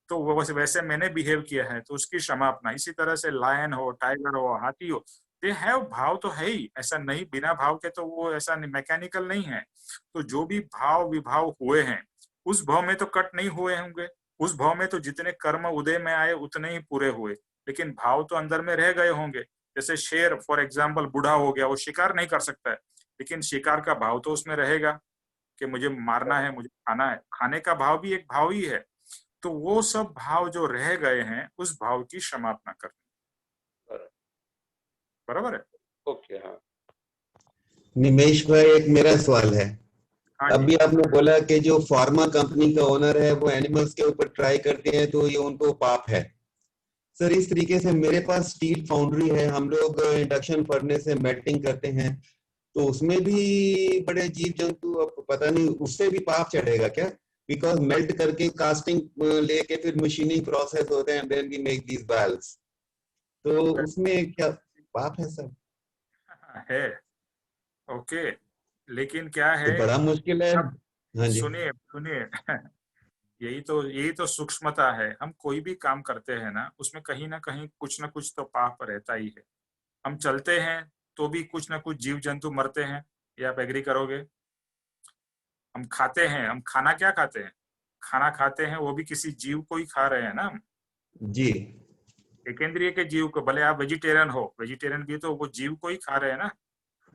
तो वो वैसे मैंने बिहेव किया है, तो उसकी क्षमापना। इसी तरह से लायन हो, टाइगर हो, हाथी हो, दे हैव भाव तो है ही, ऐसा नहीं, बिना भाव के तो वो ऐसा मैकेनिकल नहीं है। तो जो भी भाव विभाव हुए हैं, उस भाव में तो कट नहीं हुए होंगे। उस भाव में तो जितने कर्म उदय में आए उतने ही पूरे हुए, लेकिन भाव तो अंदर में रह गए होंगे। जैसे शेर फॉर एग्जाम्पल बूढ़ा हो गया, वो शिकार नहीं कर सकता है, लेकिन शिकार का भाव तो उसमें रहेगा कि मुझे मारना है, मुझे खाना है। खाने का भाव भी एक भाव ही है। तो वो सब भाव जो रह गए हैं, उस भाव की क्षमापना करनी। बराबर। बराबर है। ओके, हाँ। निमेश भाई, एक मेरा सवाल है। हाँ जी। अभी आपने बोला कि जो फार्मा कंपनी का ओनर है वो एनिमल्स के ऊपर ट्राई करते हैं तो ये उनको पाप है। सर, इस तरीके से मेरे पास स्टील फाउंड्री है, हम लोग इंडक्शन फर्नेस से मेल्टिंग करते हैं, तो उसमें भी बड़े जीव जंतु, अब पता नहीं उससे भी पाप चढ़ेगा क्या? बिकॉज मेल्ट करके कास्टिंग लेके फिर मशीनिंग प्रोसेस होते हैं, देन वी मेक दीज बाल्स। तो उसमें क्या पाप है सर? है। ओके, लेकिन क्या तो है, बड़ा मुश्किल है। अब हाँ जी। सुनिए सुनिए यही तो सूक्ष्मता है। हम कोई भी काम करते हैं ना, उसमें कहीं ना कहीं कुछ ना कुछ तो पाप रहता ही है। हम चलते हैं तो भी कुछ ना कुछ जीव जंतु मरते हैं, ये आप एग्री करोगे। हम खाते हैं, हम खाना क्या खाते हैं, खाना खाते हैं वो भी किसी जीव को ही खा रहे हैं ना। जी एकेंद्रिय के जीव को, भले आप वेजिटेरियन हो, वेजिटेरियन भी तो वो जीव को ही खा रहे हैं ना।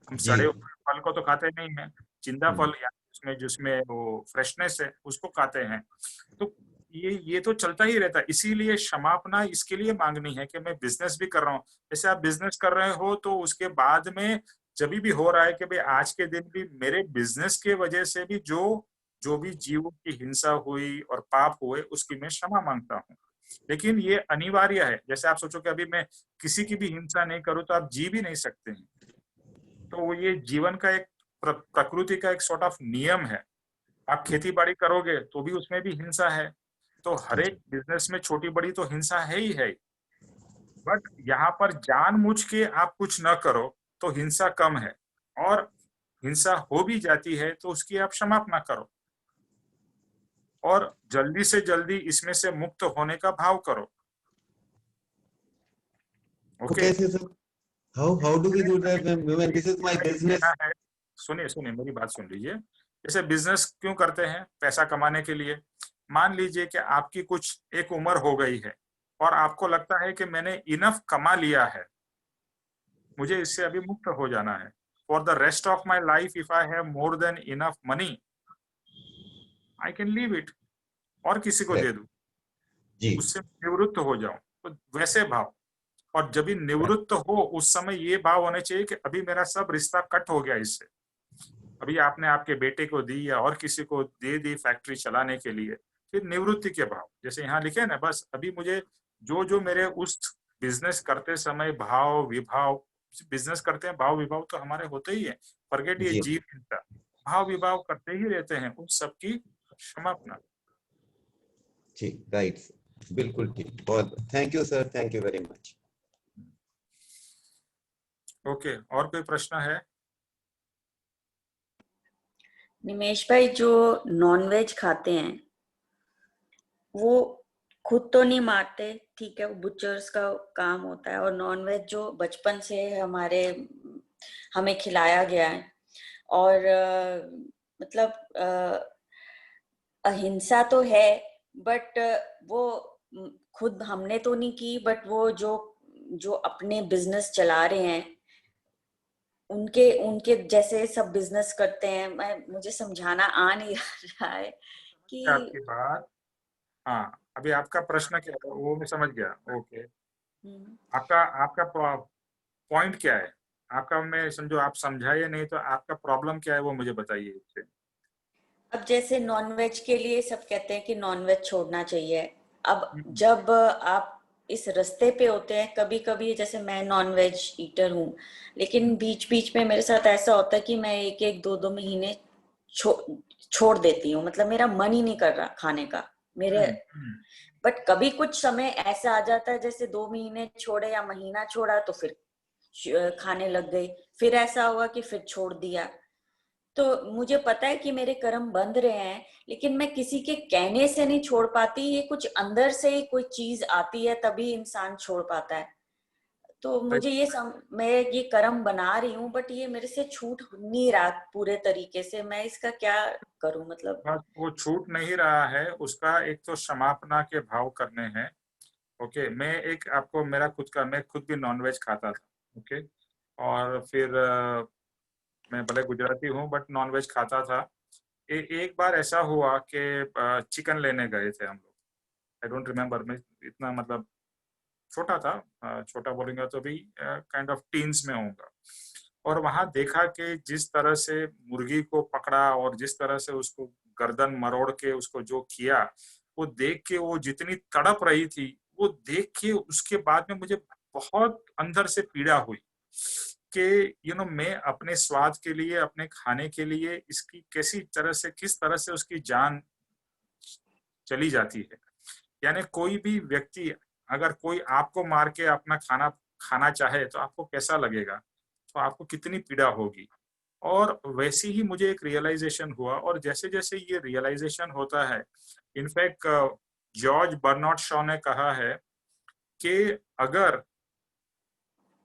हम जी। सड़े हुए फल को तो खाते नहीं है, जिंदा हम्म, फल या उसमें जिसमें वो फ्रेशनेस है उसको खाते हैं। तो ये तो चलता ही रहता है। इसीलिए क्षमापना इसके लिए मांगनी है कि मैं बिजनेस भी कर रहा हूँ। जैसे आप बिजनेस कर रहे हो तो उसके बाद में जब भी हो रहा है कि भाई आज के दिन भी मेरे बिजनेस के वजह से भी जो जो भी जीवों की हिंसा हुई और पाप हुए उसकी मैं क्षमा मांगता हूँ। लेकिन ये अनिवार्य है। जैसे आप सोचो कि अभी मैं किसी की भी हिंसा नहीं करूँ तो आप जी भी नहीं सकते हैं। तो वो ये जीवन का एक प्रकृति का एक सॉर्ट ऑफ नियम है। आप खेती बाड़ी करोगे तो भी उसमें भी हिंसा है। तो हर एक बिजनेस में छोटी बड़ी तो हिंसा है ही है। बट यहाँ पर जानबूझ के आप कुछ न करो तो हिंसा कम है, और हिंसा हो भी जाती है तो उसकी आप क्षमापना करो और जल्दी से जल्दी इसमें से मुक्त होने का भाव करो। तो ओके। कैसे sir? How do we do that when this is my ये बिजनेस? देना है। सुनिए सुनिए मेरी बात सुन लीजिए। जैसे बिजनेस क्यों करते हैं, पैसा कमाने के लिए। मान लीजिए कि आपकी कुछ एक उम्र हो गई है और आपको लगता है कि मैंने इनफ कमा लिया है, मुझे इससे अभी मुक्त हो जाना है। For the rest of my life if I have more than enough money, I can leave it और किसी को दे दूं, जी। उससे निवृत्त हो जाऊं। तो वैसे भाव। और जब भी निवृत्त हो उस समय ये भाव होने चाहिए कि अभी मेरा सब रिश्ता कट हो गया इससे। अभी आपने आपके बेटे को दी या और किसी को दे दी फैक्ट्री चलाने के लिए, फिर निवृत्ति के भाव जैसे यहाँ लिखे ना, बस अभी मुझे जो जो मेरे उस बिजनेस करते समय भाव विभाव, बिजनेस करते हैं भाव विभाव तो हमारे होते ही है। फॉरगेट ये जी जीव हिंसा, भाव विभाव करते ही रहते हैं, उन सबकी क्षमापना। ठीक, राइट, बिल्कुल ठीक। बहुत thank you sir, thank you very much. Okay, और कोई प्रश्न है? निमेश भाई, जो नॉनवेज खाते हैं वो खुद तो नहीं मारते, ठीक है, वो बुचर्स का काम होता है। और नॉनवेज जो बचपन से हमें खिलाया गया है, और मतलब अहिंसा तो है, बट वो खुद हमने तो नहीं की, बट वो जो जो अपने बिजनेस चला रहे हैं उनके उनके जैसे सब बिजनेस करते हैं। मुझे समझाना आ नहीं रहा है कि आपकी बात, हाँ, अभी आपका प्रश्न क्या है वो मैं समझ गया। ओके, आपका आपका पॉइंट क्या है आपका, मैं समझो आप समझाइए, नहीं तो आपका प्रॉब्लम क्या है वो मुझे बताइए इससे। अब जैसे नॉनवेज के लिए सब कहते हैं कि नॉनवेज छोड़ना चाहिए। अब जब आप इस रास्ते पे होते हैं, कभी कभी जैसे मैं नॉनवेज ईटर हूँ, लेकिन बीच बीच में मेरे साथ ऐसा होता है कि मैं एक एक दो दो महीने छोड़ देती हूँ, मतलब मेरा मन ही नहीं कर रहा खाने का मेरे। बट कभी कुछ समय ऐसा आ जाता है, जैसे 2 महीने छोड़े या महीना छोड़ा तो फिर खाने लग गई, फिर ऐसा हुआ कि फिर छोड़ दिया। तो मुझे पता है कि मेरे कर्म बंध रहे हैं, लेकिन मैं किसी के कहने से नहीं छोड़ पाती। ये कुछ अंदर से ही कोई चीज आती है तभी इंसान छोड़ पाता है। तो मुझे मैं ये कर्म बना रही हूँ, बट ये मेरे से छूट नहीं रहा पूरे तरीके से। मैं इसका क्या करूं, मतलब? बस वो छूट नहीं रहा है, उसका एक तो क्षमापना के भाव करने हैं। ओके, मैं एक आपको मेरा खुद का, मैं खुद भी नॉनवेज खाता था। ओके, और फिर मैं भले गुजराती हूँ बट नॉनवेज खाता था। एक बार ऐसा हुआ कि चिकन लेने गए थे हम लोग। आई डोंट रिमेम्बर, मैं इतना मतलब छोटा था, छोटा बोलेंगे तो भी काइंड ऑफ टीन्स में होऊंगा। और वहां देखा कि जिस तरह से मुर्गी को पकड़ा और जिस तरह से उसको गर्दन मरोड़ के उसको जो किया, वो देख के वो जितनी तड़प रही थी, वो देख के उसके बाद में मुझे बहुत अंदर से पीड़ा हुई कि मैं अपने स्वाद के लिए, अपने खाने के लिए इसकी किस तरह से उसकी जान चली जाती है। यानी कोई भी व्यक्ति अगर कोई आपको मार के अपना खाना खाना चाहे तो आपको कैसा लगेगा, तो आपको कितनी पीड़ा होगी। और वैसे ही मुझे एक रियलाइजेशन हुआ, और जैसे जैसे ये रियलाइजेशन होता है, इनफैक्ट जॉर्ज बर्नार्ड शॉ ने कहा है कि अगर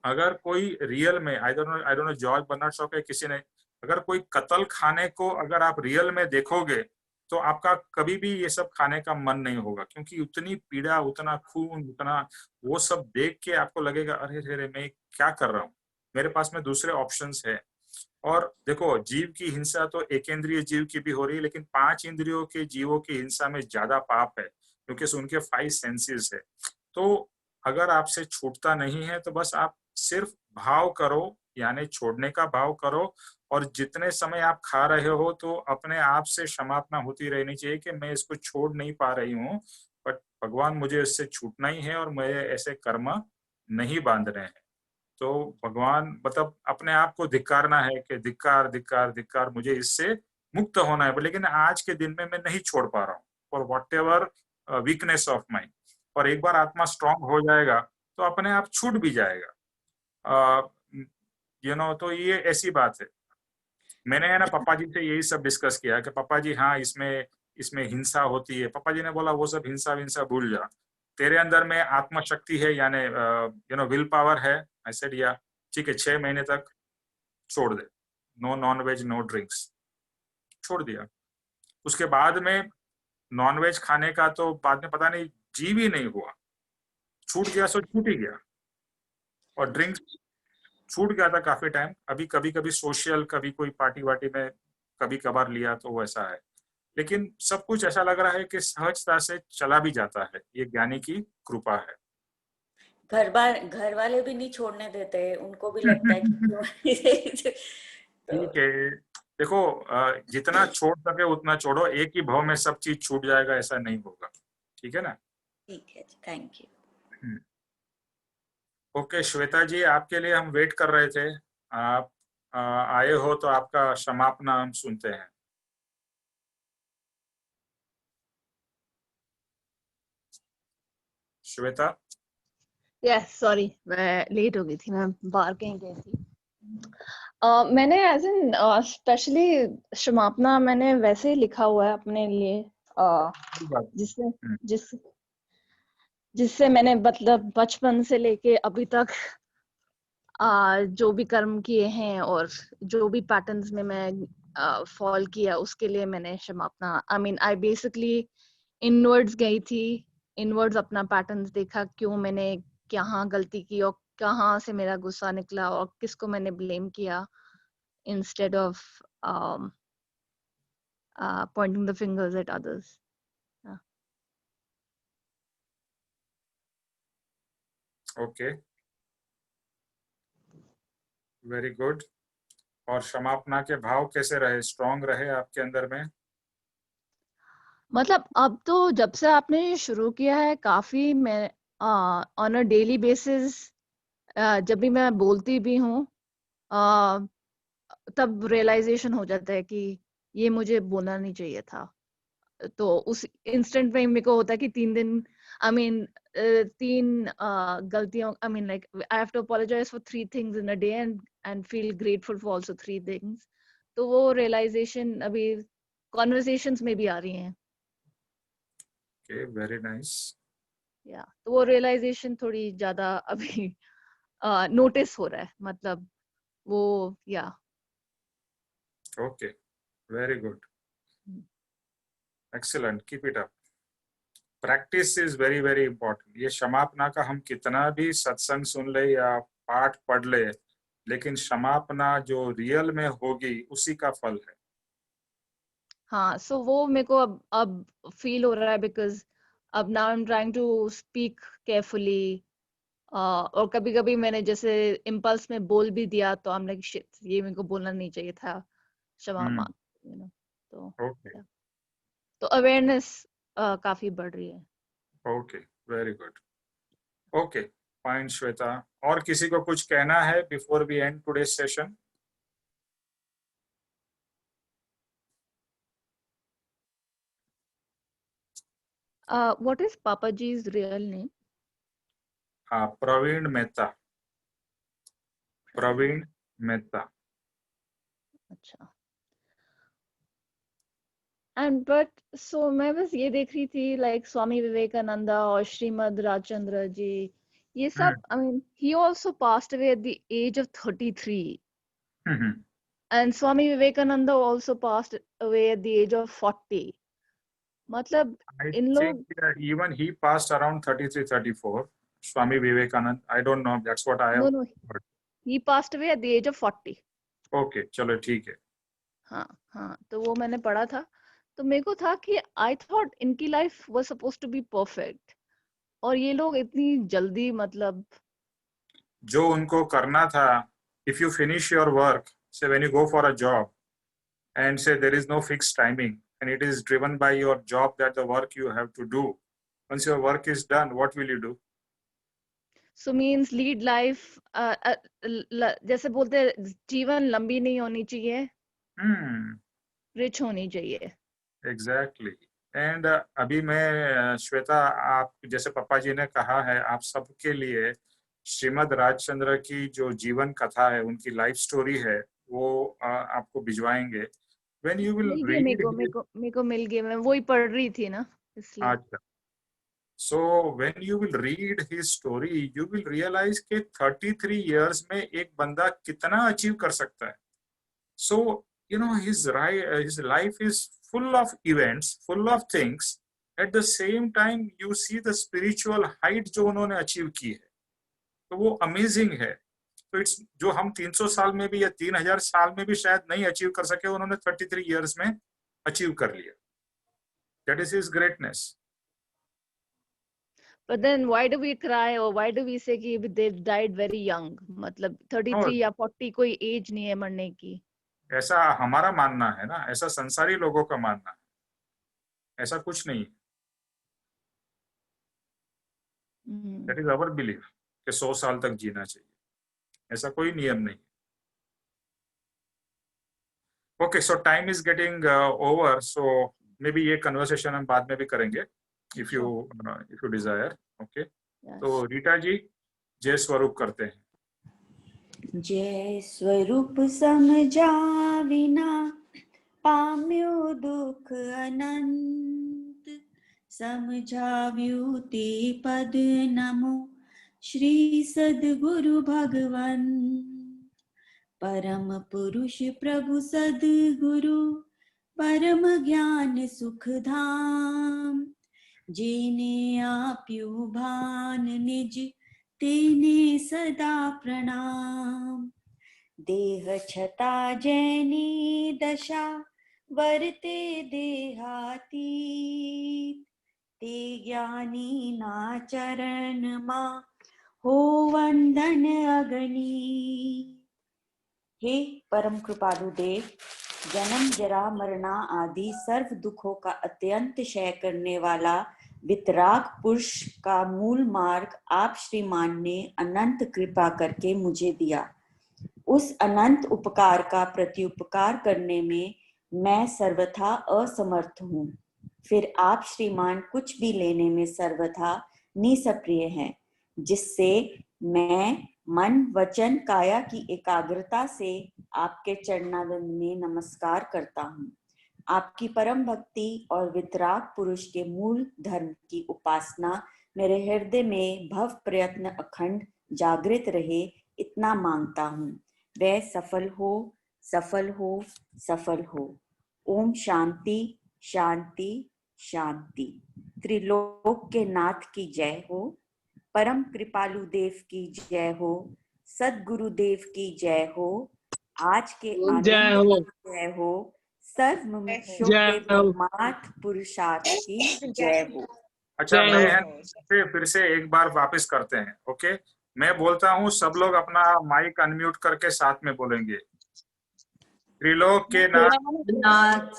अगर कोई रियल में, I don't know George Bernard Shaw के किसी ने, अगर कोई कत्ल खाने को अगर आप रियल में देखोगे तो आपका कभी भी ये सब खाने का मन नहीं होगा, क्योंकि उतनी पीड़ा, उतना खून, उतना वो सब देख के आपको लगेगा अरे रे मैं क्या कर रहा हूँ, मेरे पास में दूसरे ऑप्शंस है। और देखो, जीव की हिंसा तो एकेंद्रिय जीव की भी हो रही है, लेकिन 5 इंद्रियों के जीवों की हिंसा में ज्यादा पाप है, क्योंकि उनके 5 सेंसेस है। तो अगर आपसे छूटता नहीं है तो बस आप सिर्फ भाव करो, यानी छोड़ने का भाव करो, और जितने समय आप खा रहे हो तो अपने आप से क्षमापना होती रहनी चाहिए कि मैं इसको छोड़ नहीं पा रही हूँ, बट भगवान मुझे इससे छूटना ही है और मुझे ऐसे कर्म नहीं बांधने हैं। तो भगवान मतलब अपने आप को धिक्कारना है कि धिक्कार धिक्कार धिक्कार, मुझे इससे मुक्त होना है, लेकिन आज के दिन में मैं नहीं छोड़ पा रहा हूँ, for what ever weakness of mind. और एक बार आत्मा स्ट्रांग हो जाएगा तो अपने आप छूट भी जाएगा। तो ये ऐसी बात है। मैंने है ना पापा जी से यही सब डिस्कस किया कि पापा जी हाँ, इसमें इसमें हिंसा होती है। पापा जी ने बोला वो सब हिंसा विंसा भूल जा, तेरे अंदर में आत्मशक्ति है, यानी विल पावर है। आई सेड या ठीक है, 6 महीने तक छोड़ दे, no non veg no drinks, छोड़ दिया। उसके बाद में नॉन वेज खाने का तो बाद में पता नहीं जीव ही नहीं हुआ, छूट गया सो छूट ही गया। और ड्रिंक्स छूट गया था काफी टाइम, अभी कभी कभी सोशल, कभी कोई पार्टी वार्टी में कभी कभार लिया तो वैसा है, लेकिन सब कुछ ऐसा लग रहा है कि सहजता से चला भी जाता है। ये ज्ञानी की कृपा है। घर वाले भी नहीं छोड़ने देते, उनको भी लगता है कि क्यों ठीक है, देखो जितना छोड़ सके उतना छोड़ो, एक ही भाव में सब चीज छूट जाएगा ऐसा नहीं होगा। ठीक है ना? ठीक है, थैंक यू। ओके श्वेता जी, आपके लिए हम वेट कर रहे थे, आप आए हो तो आपका समापना हम सुनते हैं। श्वेता। यस सॉरी, मैं लेट हो गई थी, मैं बाहर कहीं गई थी। मैंने एज इन स्पेशली क्षमापना मैंने वैसे ही लिखा हुआ है अपने लिए, जिससे जिस जिससे मैंने मतलब बचपन से लेके अभी तक जो भी कर्म किए हैं और जो भी पैटर्न्स में मैं फॉल किया, उसके लिए मैंने क्षमापना, आई बेसिकली इनवर्ड्स गई थी, इनवर्ड्स अपना पैटर्न्स देखा, क्यों मैंने कहाँ गलती की और कहाँ से मेरा गुस्सा निकला और किसको मैंने ब्लेम किया, instead of pointing the fingers at others. Okay, very good. और क्षमापना के भाव कैसे रहे, स्ट्रॉन्ग रहे आपके अंदर में? मतलब अब तो जब से आपने शुरू किया है, काफी मैं ऑन अ डेली बेसिस जब भी मैं बोलती भी हूँ तब रियलाइजेशन हो जाता है कि ये मुझे बोलना नहीं चाहिए था। तो उस इंस्टेंट में मेरे को होता है कि 3 दिन तीन गलतियों, like I have to apologize for 3 things in a day and feel grateful for also 3 things. तो वो रियलाइजेशन अभी कॉन्वर्सेशंस में भी आ रही हैं। Okay, very nice. या तो वो रियलाइजेशन थोड़ी ज्यादा अभी नोटिस हो रहा है, मतलब वो या okay, very good, excellent, keep it up. Practice is very very important. ये क्षमापना का हम कितना भी सत्संग सुन ले या पाठ पढ़ ले, लेकिन क्षमापना जो रियल में होगी उसी का फल है। हाँ, सो वो मेरे को अब फील हो रहा है, बिकॉज अब now I am trying to speak carefully, और कभी कभी मैंने जैसे इम्पल्स में बोल भी दिया तो आई एम लाइक शिट, ये मेरे को बोलना नहीं चाहिए था, क्षमा मांग, तो ओके, तो अवेयरनेस काफी बढ़ रही है। Okay, very good. Okay, fine Shweta, और किसी को कुछ कहना है before we end today session? What is Papaji's real name? हाँ, प्रवीण मेहता, प्रवीण मेहता। अच्छा। एंड बट सो मैं बस ये देख रही थी लाइक स्वामी विवेकानंदा और श्रीमद राजचंद्र जी, ये सब, I mean he also passed away at the age of 33 and Swami Vivekananda also passed away at the age of 40. मतलब I इन लोग, think even he passed around 33, 34. Swami Vivekananda, I don't know. That's what I have no, heard. he passed away at the age of 40. Okay, चलो ठीक है। हाँ हाँ, तो वो मैंने पढ़ा था, तो मेरे को था कि आई थॉट इनकी life was supposed to be perfect, और ये लोग इतनी जल्दी, मतलब जो उनको करना था, if you finish your work, say when you go for a job and say there is no fixed timing and it is driven by your job, that the work you have to do. Once your work is done, what will you do? So means lead life, जैसे बोलते हैं जीवन लंबी नहीं होनी चाहिए, rich होनी चाहिए। एग्जैक्टली। एंड अभी मैं श्वेता, आप जैसे पापा जी ने कहा है, आप सबके लिए श्रीमद राजचंद्र की जो जीवन कथा है, उनकी लाइफ स्टोरी है, वो आपको भिजवाएंगे। When you will read मेरे को मिल गए, मैं वही पढ़ रही थी ना, इसलिए। अच्छा, so when you will read his story, you will realize कि 33 years में एक बंदा कितना अचीव कर सकता है। So you know his life is full of events, full of things. At the same time, you see the spiritual height जो उन्होंने अचीव की है, तो वो अमेजिंग है। तो इट्स जो हम 300 साल में भी या 3000 साल में भी शायद नहीं अचीव कर सके, उन्होंने 33 years में अचीव कर लिया। That is his greatness. But then why do we cry or why do we say कि they died very young? मतलब 33 या 40 कोई एज नहीं है मरने की। ऐसा हमारा मानना है ना, ऐसा संसारी लोगों का मानना है, ऐसा कुछ नहीं। That is our belief कि 100 साल तक जीना चाहिए, ऐसा कोई नियम नहीं। Okay, so time is getting over, so maybe ये conversation हम बाद में भी करेंगे, if you desire. Okay, तो रीटा जी जय स्वरूप करते हैं। जय स्वरूप समझा विना पाम्यो दुख अनंत, समझाव्यु ते पद नमो श्री सद्गुरु भगवन। परम पुरुष प्रभु सद्गुरु परम ज्ञान सुख धाम, जिने आप्यु भान निज तेने सदा प्रणाम। देह छता जैनी दशा वरते देहातीत, ते ज्ञानी ना चरण मा हो वंदन अगनी। हे परम कृपालु देव, जन्म जरा मरना आदि सर्व दुखों का अत्यंत क्षय करने वाला वितराग पुरुष का मूल मार्ग आप श्रीमान ने अनंत कृपा करके मुझे दिया। उस अनंत उपकार का प्रत्युपकार करने में मैं सर्वथा असमर्थ हूँ। फिर आप श्रीमान कुछ भी लेने में सर्वथा निष्क्रिय हैं, जिससे मैं मन वचन काया की एकाग्रता से आपके चरणारविंद में नमस्कार करता हूँ। आपकी परम भक्ति और वितराग पुरुष के मूल धर्म की उपासना मेरे हृदय में भव प्रयत्न अखंड जागृत रहे, इतना मांगता हूँ। वह सफल हो, सफल हो, सफल हो। ओम शांति शांति शांति। त्रिलोक के नाथ की जय हो, परम कृपालु देव की जय हो, सद्गुरु देव की जय हो, आज के आनंद की जय हो, सर्व मुमुक्षुओं के परमार्थ पुरुषार्थ की जय हो। अच्छा, मैं फिर से एक बार वापस करते हैं। ओके, मैं बोलता हूँ, सब लोग अपना माइक अनम्यूट करके साथ में बोलेंगे। त्रिलोक के नाथ,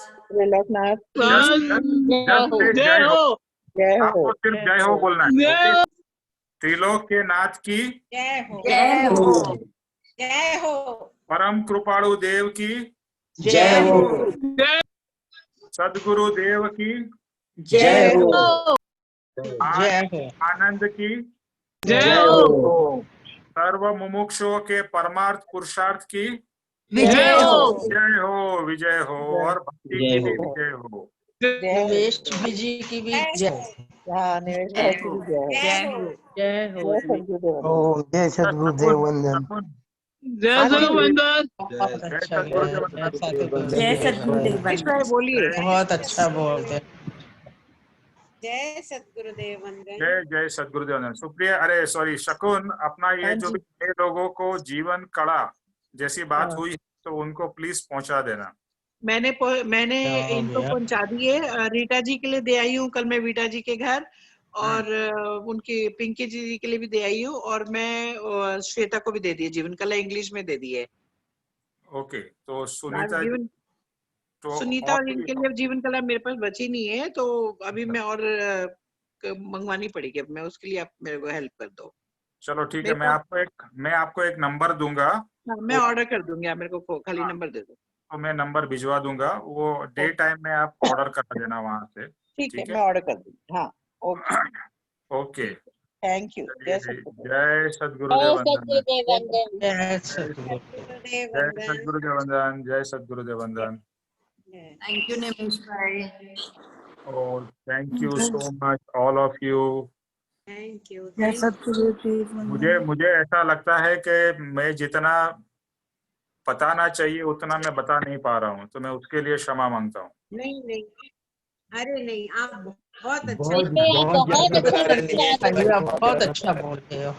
जय हो, आपको सिर्फ जय हो बोलना है। त्रिलोक के नाथ की जय हो जय हो। जय हो परम कृपाणु देव की जय हो। सदगुरु देव की जय हो। जय हो आनंद की जय हो। सर्व मुमुक्षुओं के परमार्थ पुरुषार्थ की विजय हो। विजय हो, विजय हो, और भक्ति की भी विजय हो। निवेश जी की भी जय निवेश भाई की भी जय हो जय हो जय सद्गुरुदेव वंदन। जय सद्गुरुदेव बहुत जय अच्छा सद्गुरुदेव जय वंदन। सद्गुरुदेव जय सद्गुरुदेव निवेश वंदन। भाई बोलिए बहुत अच्छा बोलते जय सद्गुरुदेव वंदन। जय जय सद्गुरुदेव वंदन। सुप्रिया, अरे सॉरी शकुन, अपना ये हाँ जो जी। भी नए लोगों को जीवन कला जैसी बात हाँ। हुई तो उनको प्लीज पहुंचा देना। मैंने इनको पहुंचा दिए रीटा जी के लिए दे आई हूँ कल मैं वीटा जी के घर और उनकी पिंकी जी के लिए भी दे आई हूँ और मैं श्वेता को भी दे दिए जीवन कला इंग्लिश में दे दिए ओके, तो सुनीता जीवन तो सुनीता और और इनके लिए जीवन कला मेरे पास बची नहीं है तो अभी मैं और मंगवानी पड़ेगी अब मैं उसके लिए आप मेरे को हेल्प कर दो। चलो ठीक है, मेरे मैं आपको एक नंबर दूंगा। हाँ, मैं ऑर्डर कर दूंगी आप मेरे को खाली हाँ, नंबर दे दो। तो मैं नंबर भिजवा दूंगा, वो डे टाइम में आप ऑर्डर करा देना वहां से। ठीक है ठीक है, मैं ऑर्डर कर दूंगी। हाँ ओके ओके। थैंक यू जय जय सद्गुरुदेव वंदन। जय सद्गुरुदेव जय वंदन। सद्गुरुदेव वंदन। जय सद्गुरुदेव वंदन। थैंक यू निमेश भाई। और thank you so much all of you. Thank you जय सद्गुरुदेव मुझे वंदन। मुझे ऐसा लगता है कि मैं जितना बताना चाहिए उतना मैं बता नहीं पा रहा हूँ, तो मैं उसके लिए क्षमा मांगता हूँ। नहीं नहीं अरे नहीं आप बहुत अच्छा बहुत ज्यादा बता रहे हैं। बहुत अच्छा बोलते हो।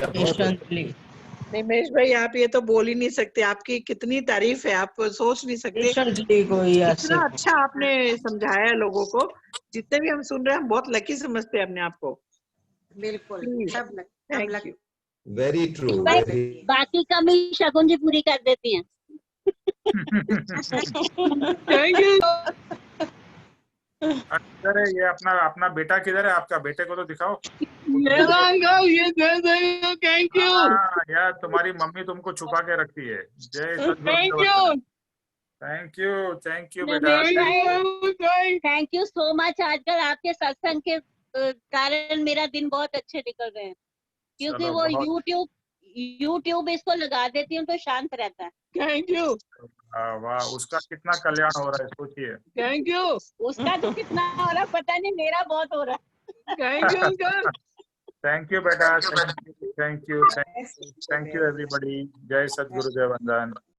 पेशेंटली निमेश भाई आप ये तो बोल ही नहीं सकते आपकी कितनी तारीफ है आप सोच नहीं सकते इतना अच्छा आपने समझाया है लोगों को जितने भी हम सुन रहे हैं हम बहुत लकी समझते हैं अपने आप को। बिल्कुल Please. सब थैंक यू वेरी ट्रू। बाकी कमी शगुन जी पूरी कर देती हैं। Thank you. अरे ये अपना अपना बेटा किधर है? आपका बेटे को तो दिखाओ। थैंक यू हाँ यार, तुम्हारी मम्मी तुमको छुपा के रखती है। जय सद्गुरुदेव। थैंक यू बेटा। Thank you so much. आजकल आपके सत्संग के कारण मेरा दिन बहुत अच्छे निकल रहे हैं क्योंकि चलो, वो यूट्यूब इसको लगा देती हूँ तो शांत रहता है। Thank you. वाह, उसका कितना कल्याण हो रहा है सोचिए। Thank you. उसका तो कितना हो रहा पता नहीं, मेरा बहुत हो रहा है। Thank you uncle. Thank you बेटा। Thank you everybody. जय सद्गुरुदेव वंदन।